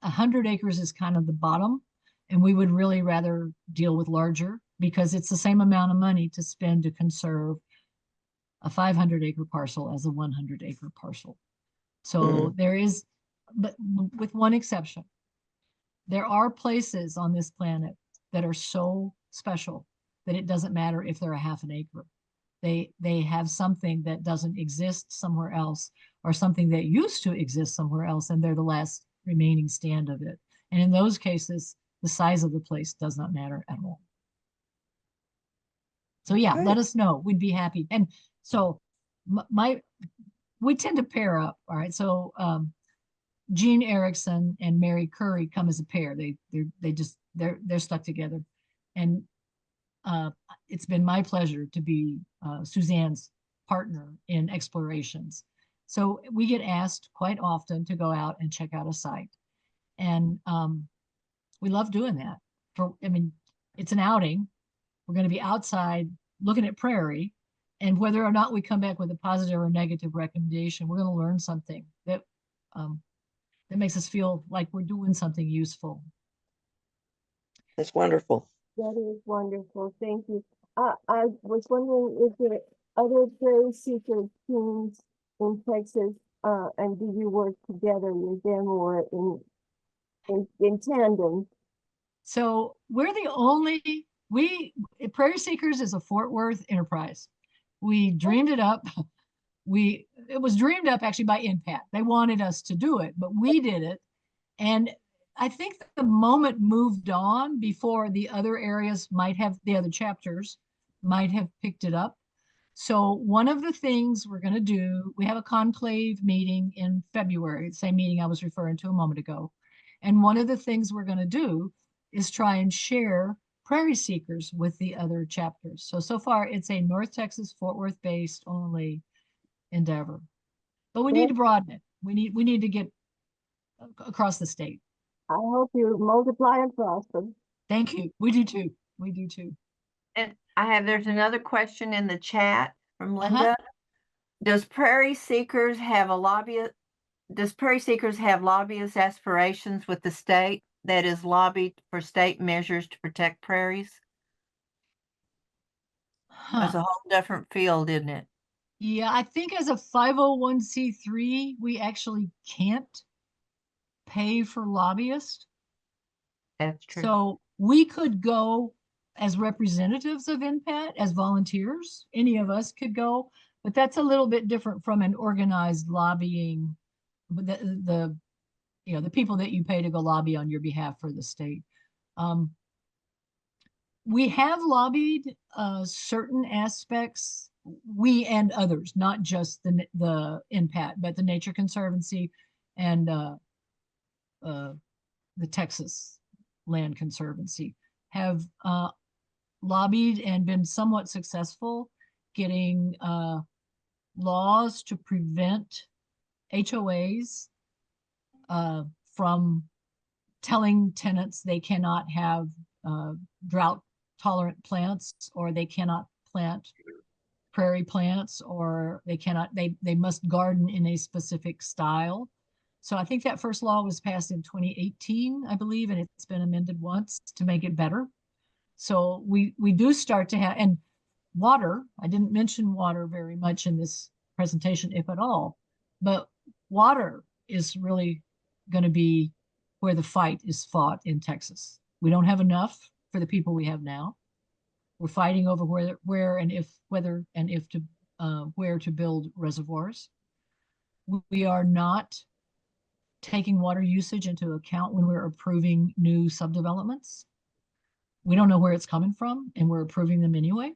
Speaker 2: 100 acres is kind of the bottom, and we would really rather deal with larger because it's the same amount of money to spend to conserve a 500-acre parcel as a 100-acre parcel. So there is, but with one exception, there are places on this planet that are so special that it doesn't matter if they're a half an acre. They have something that doesn't exist somewhere else, or something that used to exist somewhere else, and they're the last remaining stand of it. And in those cases, the size of the place does not matter at all. So yeah, let us know. We'd be happy. And so we tend to pair up. All right. So Jean Erickson and Mary Curry come as a pair. They're stuck together. And it's been my pleasure to be Suzanne's partner in explorations. So we get asked quite often to go out and check out a site. And we love doing that. It's an outing. We're going to be outside looking at Prairie, and whether or not we come back with a positive or negative recommendation, we're going to learn something that that makes us feel like we're doing something useful.
Speaker 5: That's wonderful.
Speaker 4: That is wonderful. Thank you. I was wondering if there are other Prairie Seeker teams in Texas, and do you work together with them or in tandem?
Speaker 2: So we're the only, Prairie Seekers is a Fort Worth enterprise. We dreamed it up. It was dreamed up actually by NPAT. They wanted us to do it, but we did it. And I think the moment moved on before the other areas the other chapters might have picked it up. So one of the things we're going to do, we have a conclave meeting in February, the same meeting I was referring to a moment ago. And one of the things we're going to do is try and share Prairie Seekers with the other chapters. So far it's a North Texas, Fort Worth based only endeavor, but we need to broaden it. We need to get across the state.
Speaker 4: I hope you multiply and prosper.
Speaker 2: Thank you. We do too. We do too.
Speaker 1: And there's another question in the chat from
Speaker 2: Uh-huh.
Speaker 1: Linda. Does Prairie Seekers have lobbyist aspirations with the state that is lobbied for state measures to protect prairies? That's a whole different field, isn't it?
Speaker 2: Yeah, I think as a 501c3, we actually can't pay for lobbyists.
Speaker 1: That's true.
Speaker 2: So we could go as representatives of NPAT, as volunteers. Any of us could go, but that's a little bit different from an organized lobbying. The people that you pay to go lobby on your behalf for the state. We have lobbied certain aspects, we and others, not just the NPAT, but the Nature Conservancy and the Texas Land Conservancy have lobbied and been somewhat successful getting laws to prevent HOAs from telling tenants they cannot have drought tolerant plants, or they cannot plant prairie plants, or they must garden in a specific style. So I think that first law was passed in 2018, I believe, and it's been amended once to make it better. So we do start to have, and water, I didn't mention water very much in this presentation, if at all, but water is really going to be where the fight is fought in Texas. We don't have enough for the people we have now. We're fighting over where to build reservoirs. We are not taking water usage into account when we're approving new subdevelopments. We don't know where it's coming from, and we're approving them anyway.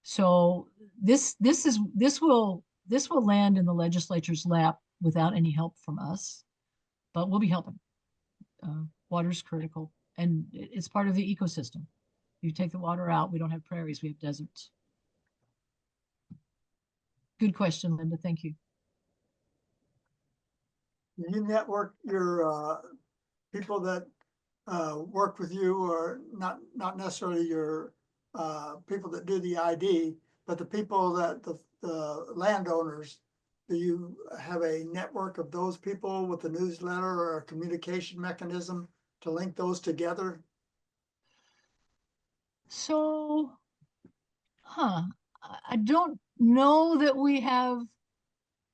Speaker 2: So this will land in the legislature's lap without any help from us, but we'll be helping. Water's critical, and it's part of the ecosystem. You take the water out, we don't have prairies, we have deserts. Good question, Linda. Thank you.
Speaker 6: You network your people that work with you, or not necessarily your people that do the ID, but the people that the landowners. Do you have a network of those people with a newsletter or a communication mechanism to link those together?
Speaker 2: So, I don't know that we have.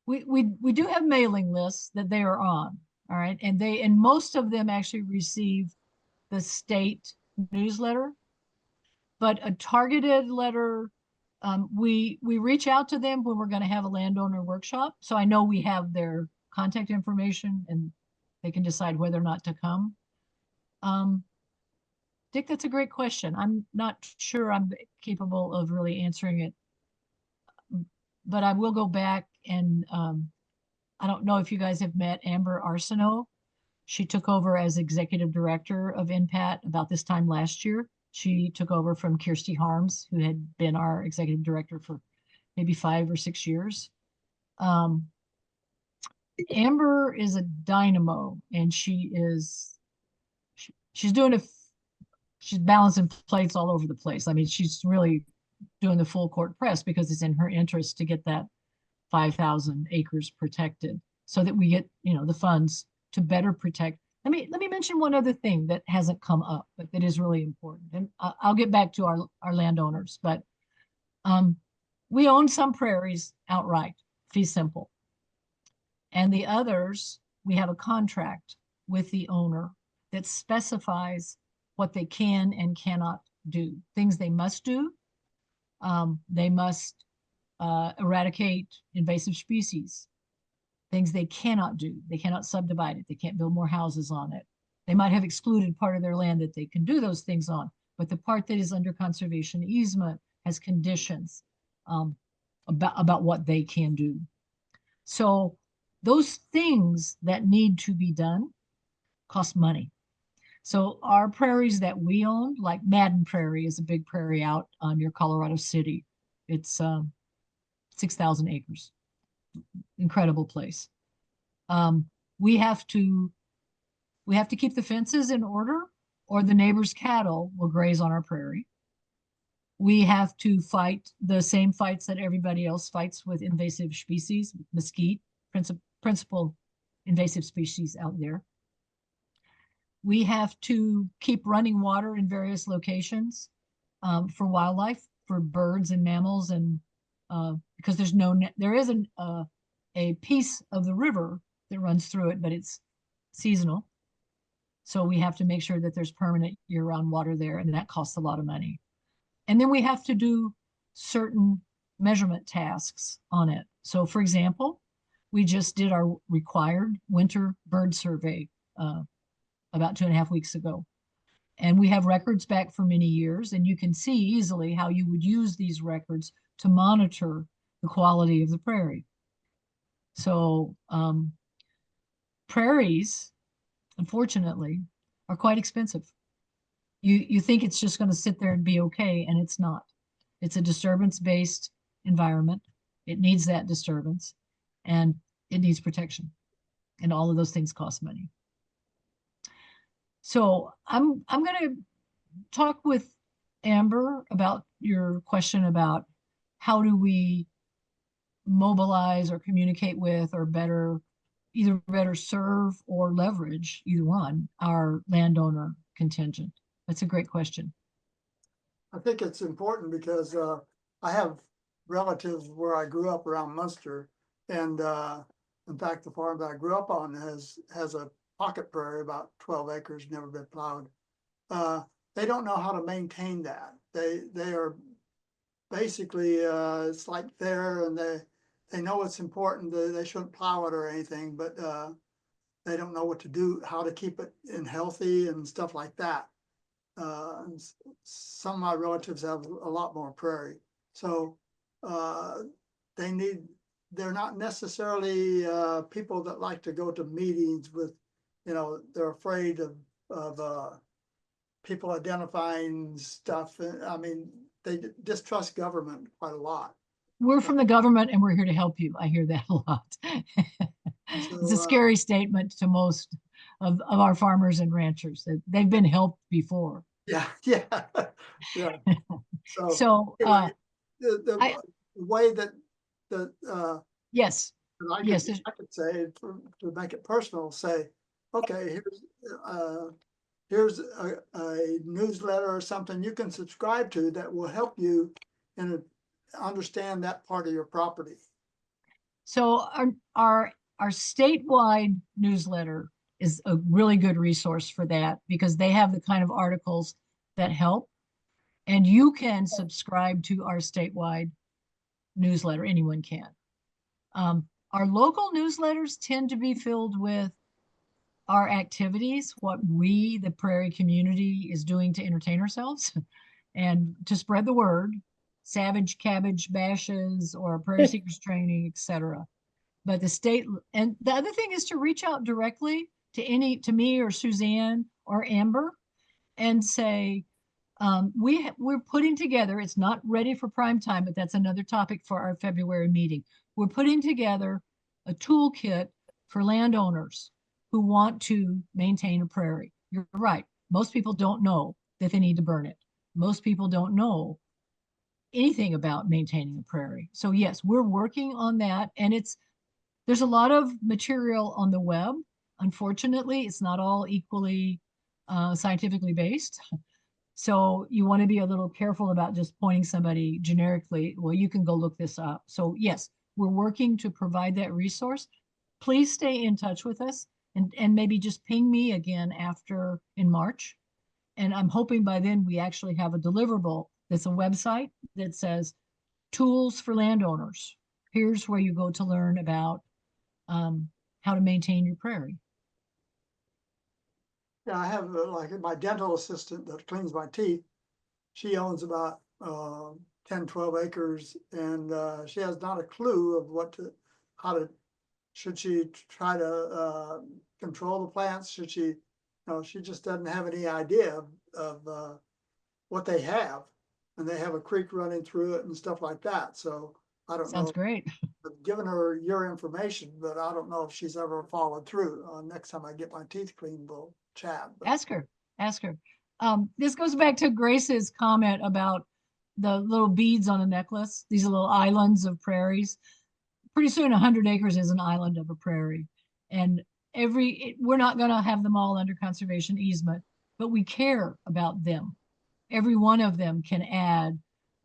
Speaker 2: We do have mailing lists that they are on. All right, and most of them actually receive the state newsletter, but a targeted letter. We reach out to them when we're going to have a landowner workshop. So I know we have their contact information, and they can decide whether or not to come. Dick, that's a great question. I'm not sure I'm capable of really answering it, but I will go back and I don't know if you guys have met Amber Arsenault. She took over as executive director of NPAT about this time last year. She took over from Kirsty Harms, who had been our executive director for maybe 5 or 6 years. Amber is a dynamo, and she's balancing plates all over the place. I mean, she's really doing the full court press because it's in her interest to get that 5,000 acres protected so that we get, the funds to better protect. Let me mention one other thing that hasn't come up, but that is really important. And I'll get back to our landowners, but we own some prairies outright, fee simple. And the others, we have a contract with the owner that specifies what they can and cannot do, things they must do. They must eradicate invasive species, things they cannot do. They cannot subdivide it. They can't build more houses on it. They might have excluded part of their land that they can do those things on, but the part that is under conservation easement has conditions about what they can do. So those things that need to be done cost money. So our prairies that we own, like Madden Prairie is a big prairie out near Colorado City. It's 6,000 acres. Incredible place. We have to keep the fences in order or the neighbor's cattle will graze on our prairie. We have to fight the same fights that everybody else fights with invasive species, mesquite, principal invasive species out there. We have to keep running water in various locations for wildlife, for birds and mammals, and because there isn't a piece of the river that runs through it, but it's seasonal. So we have to make sure that there's permanent year-round water there, and that costs a lot of money. And then we have to do certain measurement tasks on it. So for example, we just did our required winter bird survey about 2.5 weeks ago. And we have records back for many years, and you can see easily how you would use these records to monitor the quality of the prairie. So prairies, unfortunately, are quite expensive. You think it's just going to sit there and be okay, and it's not. It's a disturbance-based environment. It needs that disturbance, and it needs protection. And all of those things cost money. So I'm going to talk with Amber about your question about how do we mobilize or communicate with or either better serve or leverage, either one, our landowner contingent. That's a great question.
Speaker 6: I think it's important because I have relatives where I grew up around Munster, and in fact, the farm that I grew up on has a pocket prairie, about 12 acres, never been plowed. They don't know how to maintain that. They are basically it's like there, and they know it's important. They shouldn't plow it or anything, but they don't know what to do, how to keep it in healthy and stuff like that. Some of my relatives have a lot more prairie, so they're not necessarily people that like to go to meetings with, they're afraid of people identifying stuff. I mean, they distrust government quite a lot.
Speaker 2: We're from the government and we're here to help you. I hear that a lot. It's a scary statement to most of our farmers and ranchers. They've been helped before.
Speaker 6: Yeah.
Speaker 2: So
Speaker 6: anyway, the way that
Speaker 2: yes,
Speaker 6: I could say, to make it personal, say, okay, here's a newsletter or something you can subscribe to that will help you understand that part of your property.
Speaker 2: So our statewide newsletter is a really good resource for that because they have the kind of articles that help. And you can subscribe to our statewide newsletter. Anyone can. Our local newsletters tend to be filled with our activities, what we, the prairie community, is doing to entertain ourselves and to spread the word, savage cabbage bashes or Prairie Seekers training, etc. But the state, and the other thing is to reach out directly to me or Suzanne or Amber and say, we're putting together, it's not ready for prime time, but that's another topic for our February meeting. We're putting together a toolkit for landowners who want to maintain a prairie. You're right. Most people don't know that they need to burn it. Most people don't know anything about maintaining a prairie. So yes, we're working on that, and there's a lot of material on the web. Unfortunately, it's not all equally scientifically based. So you want to be a little careful about just pointing somebody generically, well, you can go look this up. So yes, we're working to provide that resource. Please stay in touch with us and maybe just ping me again in March. And I'm hoping by then we actually have a deliverable that's a website that says tools for landowners. Here's where you go to learn about how to maintain your prairie.
Speaker 6: Yeah, I have like my dental assistant that cleans my teeth. She owns about 10, 12 acres, and she has not a clue of should she try to control the plants? Should she, she just doesn't have any idea of what they have. And they have a creek running through it and stuff like that. So I don't know.
Speaker 2: Sounds great.
Speaker 6: I've given her your information, but I don't know if she's ever followed through. Next time I get my teeth cleaned, we'll chat. But
Speaker 2: Ask her. This goes back to Grace's comment about the little beads on a necklace, these little islands of prairies. Pretty soon 100 acres is an island of a prairie. And we're not going to have them all under conservation easement, but we care about them. Every one of them can add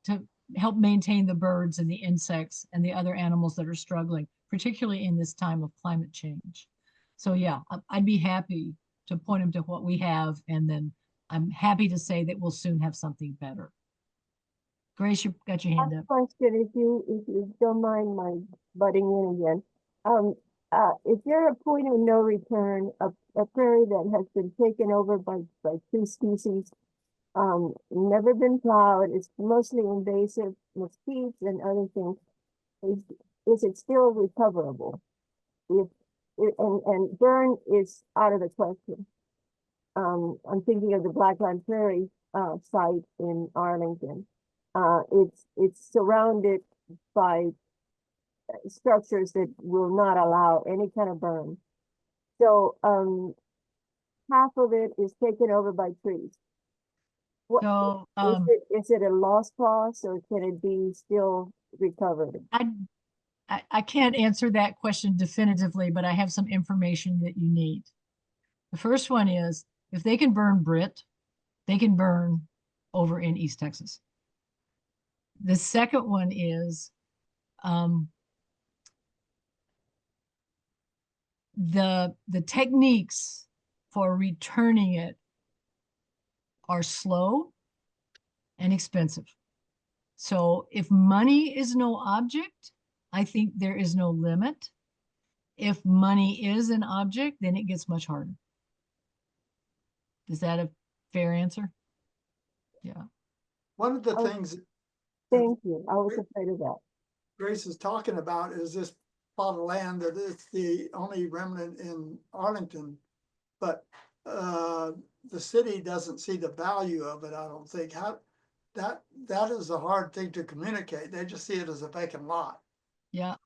Speaker 2: to help maintain the birds and the insects and the other animals that are struggling, particularly in this time of climate change. So yeah, I'd be happy to point them to what we have, and then I'm happy to say that we'll soon have something better. Grace, you got your hand up.
Speaker 4: Question, if you don't mind my butting in again. Is there a point of no return, a prairie that has been taken over by two species, never been plowed, it's mostly invasive mosquitoes and other things, is it still recoverable? And burn is out of the question. I'm thinking of the Blackland Prairie site in Arlington. It's surrounded by structures that will not allow any kind of burn. So half of it is taken over by trees.
Speaker 2: So
Speaker 4: is it a lost cause, or can it be still recovered?
Speaker 2: I can't answer that question definitively, but I have some information that you need. The first one is, if they can burn Brit, they can burn over in East Texas. The second one is the techniques for returning it are slow and expensive. So if money is no object, I think there is no limit. If money is an object, then it gets much harder. Is that a fair answer? Yeah.
Speaker 6: one of the
Speaker 4: Oh,
Speaker 6: things
Speaker 4: Thank you. I was afraid of that.
Speaker 6: Grace is talking about is this plot of land that is the only remnant in Arlington, but the city doesn't see the value of it, I don't think. That is a hard thing to communicate. They just see it as a vacant lot.
Speaker 2: Yeah.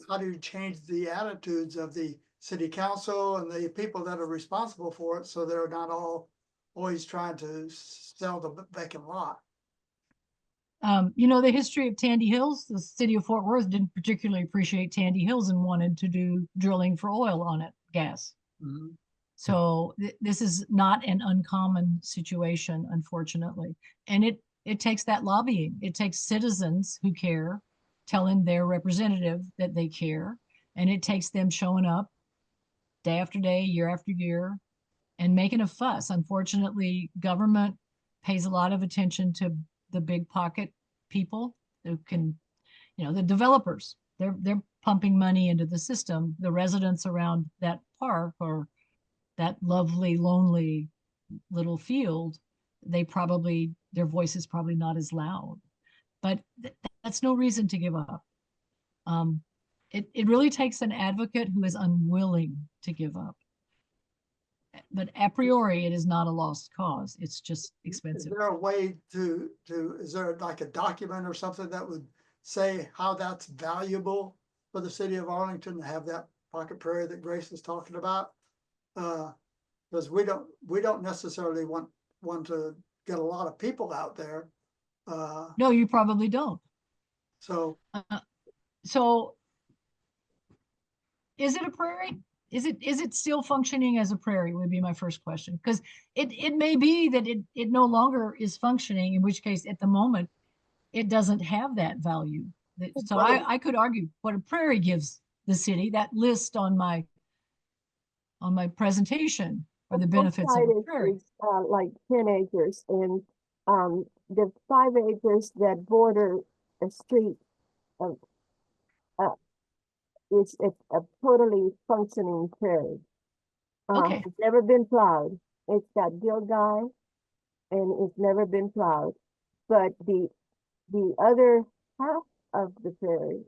Speaker 6: How do you change the attitudes of the city council and the people that are responsible for it, so they're not all always trying to sell the vacant lot?
Speaker 2: The history of Tandy Hills, the city of Fort Worth didn't particularly appreciate Tandy Hills and wanted to do drilling for oil on it, gas.
Speaker 6: Mm-hmm.
Speaker 2: So this is not an uncommon situation, unfortunately. And it takes that lobbying. It takes citizens who care telling their representative that they care. And it takes them showing up day after day, year after year, and making a fuss. Unfortunately, government pays a lot of attention to the big pocket people who can, the developers. They're pumping money into the system. The residents around that park or that lovely, lonely little field, their voice is probably not as loud. But that's no reason to give up. It really takes an advocate who is unwilling to give up. But a priori, it is not a lost cause. It's just expensive.
Speaker 6: Is there a way is there like a document or something that would say how that's valuable for the city of Arlington to have that pocket prairie that Grace is talking about? Because we don't necessarily want to get a lot of people out there.
Speaker 2: No, you probably don't.
Speaker 6: So
Speaker 2: So is it a prairie? Is it still functioning as a prairie would be my first question. Because it may be that it no longer is functioning, in which case at the moment it doesn't have that value. So I could argue what a prairie gives the city, that list on my presentation are the benefits of a prairie.
Speaker 4: Is like 10 acres, and the 5 acres that border a street of it's a totally functioning prairie.
Speaker 2: Okay.
Speaker 4: It's never been plowed. It's got guy, and it's never been plowed. But the other half of the prairie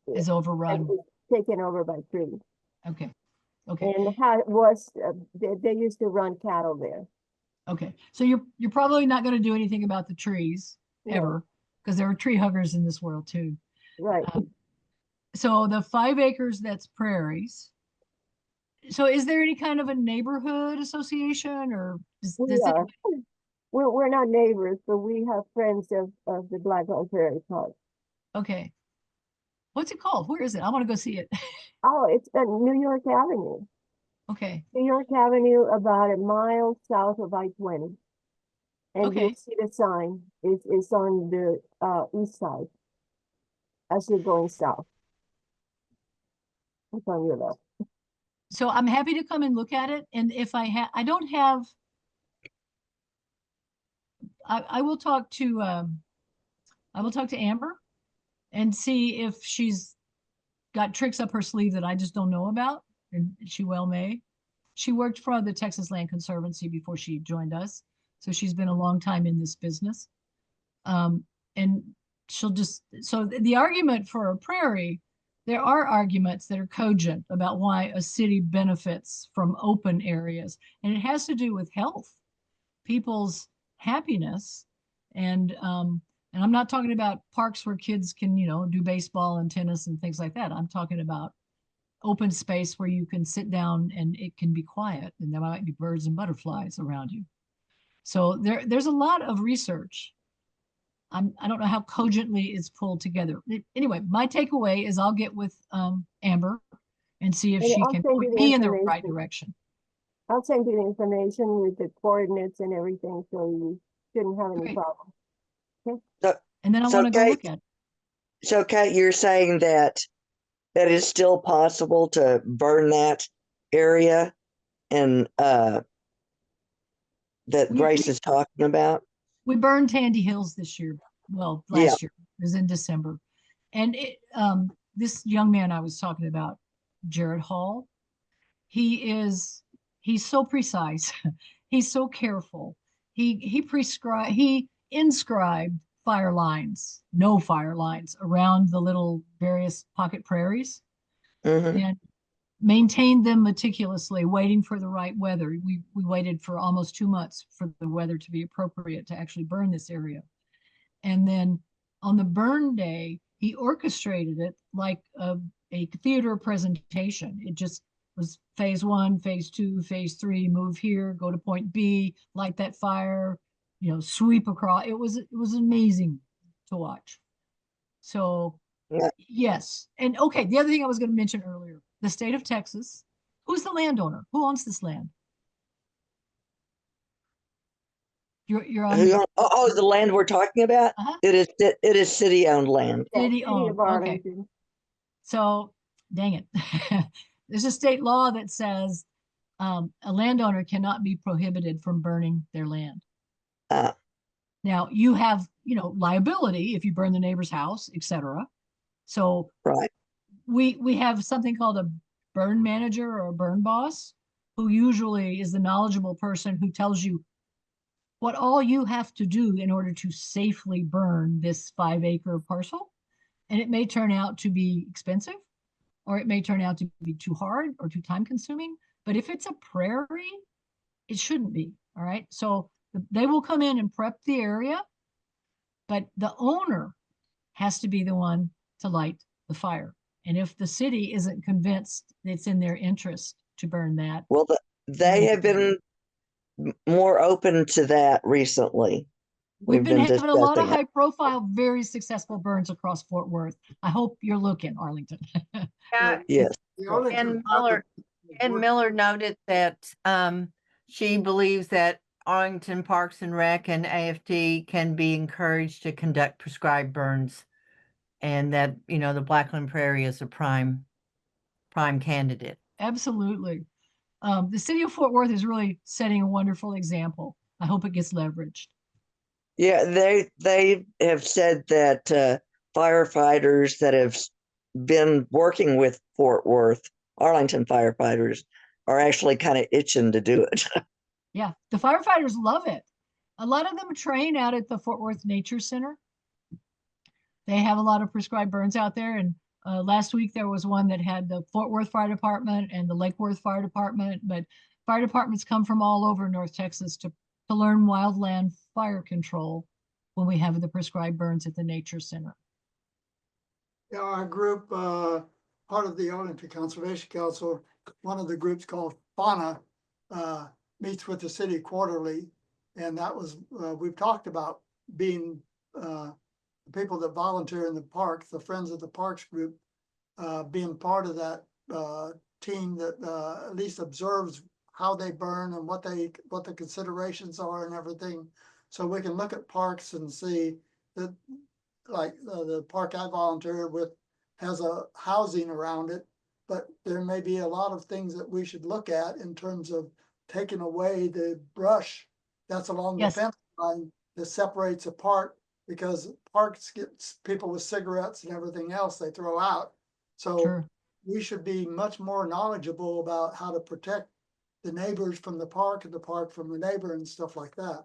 Speaker 2: Is overrun.
Speaker 4: is taken over by trees.
Speaker 2: Okay. Okay.
Speaker 4: And they used to run cattle there.
Speaker 2: Okay. So you're probably not going to do anything about the trees
Speaker 4: No.
Speaker 2: ever, because there are tree huggers in this world too.
Speaker 4: Right.
Speaker 2: So the 5 acres, that's prairies. So is there any kind of a neighborhood association, or does
Speaker 4: We are. We're not neighbors, but we have friends of the Black Hawk Prairie Park.
Speaker 2: okay. What's it called? Where is it? I want to go see it.
Speaker 4: Oh, it's at New York Avenue.
Speaker 2: Okay.
Speaker 4: New York Avenue, about a mile south of I-20. And
Speaker 2: Okay.
Speaker 4: you'll see the sign. It's on the east side as you're going south. It's on your left.
Speaker 2: So I'm happy to come and look at it. And if I don't have, I will talk to Amber and see if she's got tricks up her sleeve that I just don't know about, and she well may. She worked for the Texas Land Conservancy before she joined us, so she's been a long time in this business. And she'll just, so the argument for a prairie, there are arguments that are cogent about why a city benefits from open areas, and it has to do with health, people's happiness, and I'm not talking about parks where kids can, do baseball and tennis and things like that. I'm talking about open space where you can sit down and it can be quiet, and there might be birds and butterflies around you. So there's a lot of research. I don't know how cogently it's pulled together. Anyway, my takeaway is I'll get with Amber and see if
Speaker 4: And
Speaker 2: she
Speaker 4: I'll
Speaker 2: can
Speaker 4: send
Speaker 2: point
Speaker 4: you the
Speaker 2: me in the right
Speaker 4: information.
Speaker 2: direction.
Speaker 4: I'll send you the information with the coordinates and everything, so you shouldn't have any
Speaker 2: Great.
Speaker 4: problem.
Speaker 2: And then I
Speaker 5: So
Speaker 2: want to go
Speaker 5: Kate-
Speaker 2: look at it.
Speaker 5: So Kate, you're saying that it's still possible to burn that area and that Grace is talking about?
Speaker 2: We burned Tandy Hills this year. Well, last year. It was in December. And this young man I was talking about, Jared Hall, he's so precise. He's so careful. He inscribed fire lines, no fire lines around the little various pocket prairies,
Speaker 5: Mhm.
Speaker 2: and maintained them meticulously, waiting for the right weather. We waited for almost 2 months for the weather to be appropriate to actually burn this area. And then on the burn day, he orchestrated it like a theater presentation. It just was phase 1, phase 2, phase 3, move here, go to point B, light that fire, sweep across. It was amazing to watch. So
Speaker 5: Yeah.
Speaker 2: yes. And okay, the other thing I was going to mention earlier, the state of Texas, who's the landowner? Who owns this land? You're on
Speaker 5: the land we're talking about?
Speaker 2: Uh-huh.
Speaker 5: It is city-owned land.
Speaker 2: City
Speaker 4: City
Speaker 2: owned.
Speaker 4: of
Speaker 2: Okay.
Speaker 4: Arlington.
Speaker 2: So, dang it. There's a state law that says a landowner cannot be prohibited from burning their land. Now, you have, liability if you burn the neighbor's house, etc. So,
Speaker 5: Right.
Speaker 2: we have something called a burn manager or a burn boss, who usually is the knowledgeable person who tells you what all you have to do in order to safely burn this 5-acre parcel. And it may turn out to be expensive, or it may turn out to be too hard or too time consuming. But if it's a prairie, it shouldn't be. All right. So they will come in and prep the area, but the owner has to be the one to light the fire. And if the city isn't convinced it's in their interest to burn that,
Speaker 5: Well, they have been more open to that recently.
Speaker 2: We've been
Speaker 5: been
Speaker 2: having a lot of
Speaker 5: discussing it.
Speaker 2: high profile, very successful burns across Fort Worth. I hope you're looking, Arlington.
Speaker 1: Yeah,
Speaker 5: Yes.
Speaker 6: The Arlington
Speaker 1: and Miller,
Speaker 6: Park-
Speaker 1: and Miller noted that she believes that Arlington Parks and Rec and AFD can be encouraged to conduct prescribed burns, and that, you know, the Blackland Prairie is a prime candidate.
Speaker 2: Absolutely. The city of Fort Worth is really setting a wonderful example. I hope it gets leveraged.
Speaker 5: Yeah, they have said that firefighters that have been working with Fort Worth, Arlington firefighters, are actually kind of itching to do it.
Speaker 2: Yeah, the firefighters love it. A lot of them train out at the Fort Worth Nature Center. They have a lot of prescribed burns out there. And last week there was one that had the Fort Worth Fire Department and the Lake Worth Fire Department. But fire departments come from all over North Texas to learn wildland fire control when we have the prescribed burns at the Nature Center.
Speaker 6: Yeah, our group, part of the Arlington Conservation Council, one of the groups called Fauna, meets with the city quarterly. And that was, we've talked about being, the people that volunteer in the park, the Friends of the Parks group, being part of that, team that, at least observes how they burn and what the considerations are and everything. So we can look at parks and see that, like the park I volunteer with has a housing around it, but there may be a lot of things that we should look at in terms of taking away the brush that's along the
Speaker 2: Yes.
Speaker 6: fence line that separates a park, because parks get people with cigarettes and everything else they throw out. So
Speaker 2: Sure.
Speaker 6: we should be much more knowledgeable about how to protect the neighbors from the park and the park from the neighbor and stuff like that.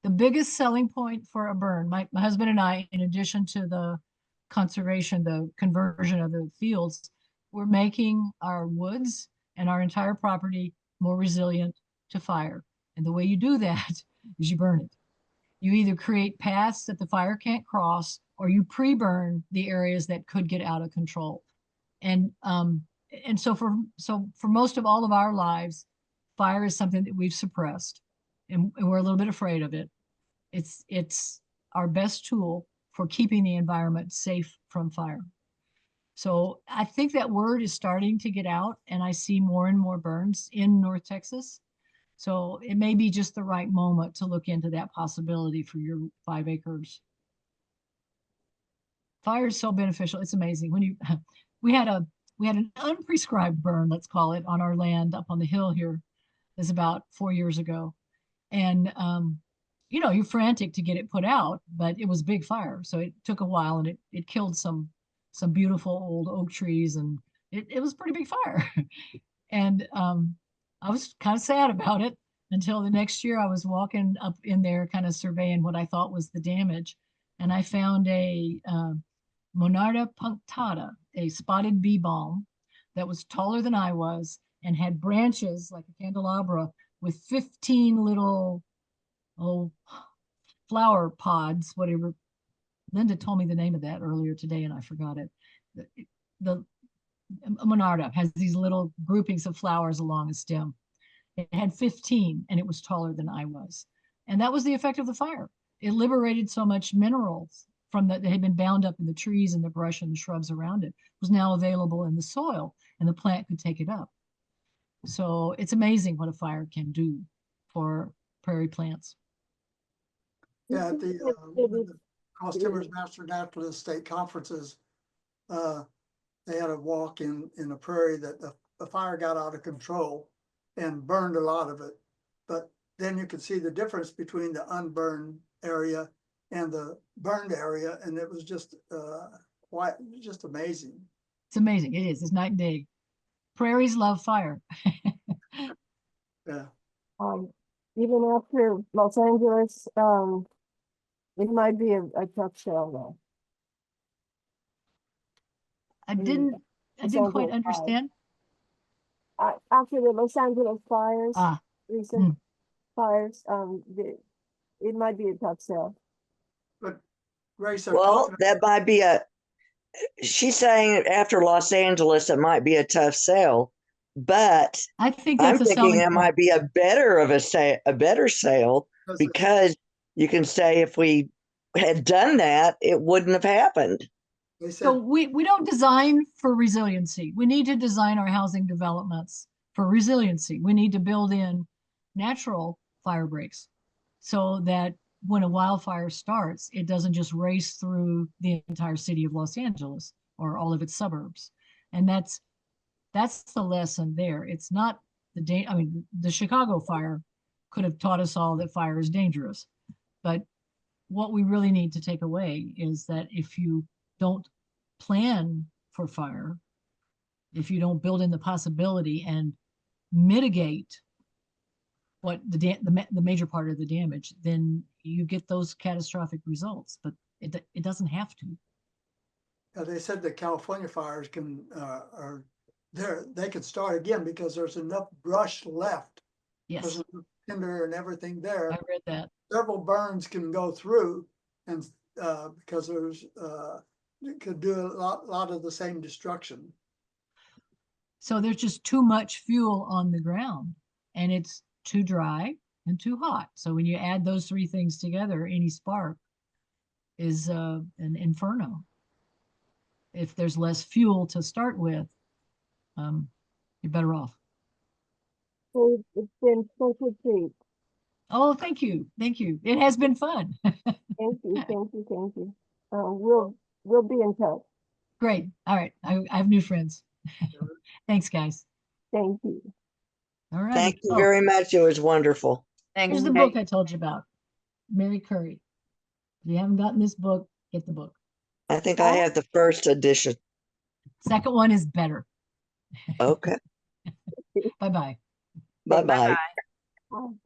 Speaker 2: The biggest selling point for a burn, my husband and I, in addition to the conservation, the conversion of the fields, we're making our woods and our entire property more resilient to fire. And the way you do that is you burn it. You either create paths that the fire can't cross, or you pre-burn the areas that could get out of control. And so for most of all of our lives, fire is something that we've suppressed, and we're a little bit afraid of it. It's our best tool for keeping the environment safe from fire. So I think that word is starting to get out, and I see more and more burns in North Texas. So it may be just the right moment to look into that possibility for your 5 acres. Fire is so beneficial. It's amazing. When you we had an unprescribed burn, let's call it, on our land up on the hill here. This about 4 years ago. And you know, you're frantic to get it put out, but it was a big fire. So it took a while, and it killed some beautiful old oak trees, and it was a pretty big fire. And I was kind of sad about it until the next year I was walking up in there kind of surveying what I thought was the damage. And I found a Monarda punctata, a spotted bee balm that was taller than I was and had branches like a candelabra with 15 little flower pods, whatever. Linda told me the name of that earlier today and I forgot it. The Monarda has these little groupings of flowers along a stem. It had 15 and it was taller than I was. And that was the effect of the fire. It liberated so much minerals from that had been bound up in the trees and the brush and the shrubs around it. It was now available in the soil, and the plant could take it up. So it's amazing what a fire can do for prairie plants.
Speaker 6: Yeah, at the Cross Timbers Master Naturalist State Conferences, they had a walk in a prairie that the fire got out of control and burned a lot of it. But then you could see the difference between the unburned area and the burned area, and it was just just amazing.
Speaker 2: It's amazing. It is. It's night and day. Prairies love fire.
Speaker 6: Yeah.
Speaker 4: Even after Los Angeles, it might be a tough sell though.
Speaker 2: I didn't quite understand.
Speaker 4: After the Los Angeles fires, recent fires, it might be a tough sell.
Speaker 6: But Grace,
Speaker 5: Well, that might be she's saying after Los Angeles, it might be a tough sale, but
Speaker 2: I think
Speaker 5: I'm
Speaker 2: that's a
Speaker 5: thinking
Speaker 2: selling
Speaker 5: it
Speaker 2: point.
Speaker 5: might be a better sale because you can say if we had done that, it wouldn't have happened.
Speaker 6: They
Speaker 2: So
Speaker 6: said,
Speaker 2: we don't design for resiliency. We need to design our housing developments for resiliency. We need to build in natural fire breaks so that when a wildfire starts, it doesn't just race through the entire city of Los Angeles or all of its suburbs. And that's the lesson there. It's not I mean, the Chicago fire could have taught us all that fire is dangerous. But what we really need to take away is that if you don't plan for fire, if you don't build in the possibility and mitigate what the major part of the damage, then you get those catastrophic results. But it doesn't have to.
Speaker 6: they said the California fires can, are there, they could start again because there's enough brush left.
Speaker 2: Yes,
Speaker 6: There's enough timber and everything there.
Speaker 2: I read that.
Speaker 6: Several burns can go through and, because there's, it could do a lot of the same destruction.
Speaker 2: So there's just too much fuel on the ground and it's too dry and too hot. So when you add those three things together, any spark is an inferno. If there's less fuel to start with, you're better off.
Speaker 4: So it's been such a treat.
Speaker 2: Oh, thank you. Thank you. It has been fun.
Speaker 4: Thank you, thank you, thank you. We'll be in touch.
Speaker 2: Great. All right. I have new friends. Thanks, guys.
Speaker 4: Thank you.
Speaker 2: All right.
Speaker 5: Thank you very much. It was wonderful.
Speaker 1: Thanks,
Speaker 2: Here's the
Speaker 1: Kate.
Speaker 2: book I told you about. Mary Curry. If you haven't gotten this book, get the book.
Speaker 5: I think I have the first edition.
Speaker 2: Second one is better.
Speaker 5: Okay.
Speaker 2: Bye-bye.
Speaker 5: Bye-bye.
Speaker 1: Bye-bye.
Speaker 4: Bye.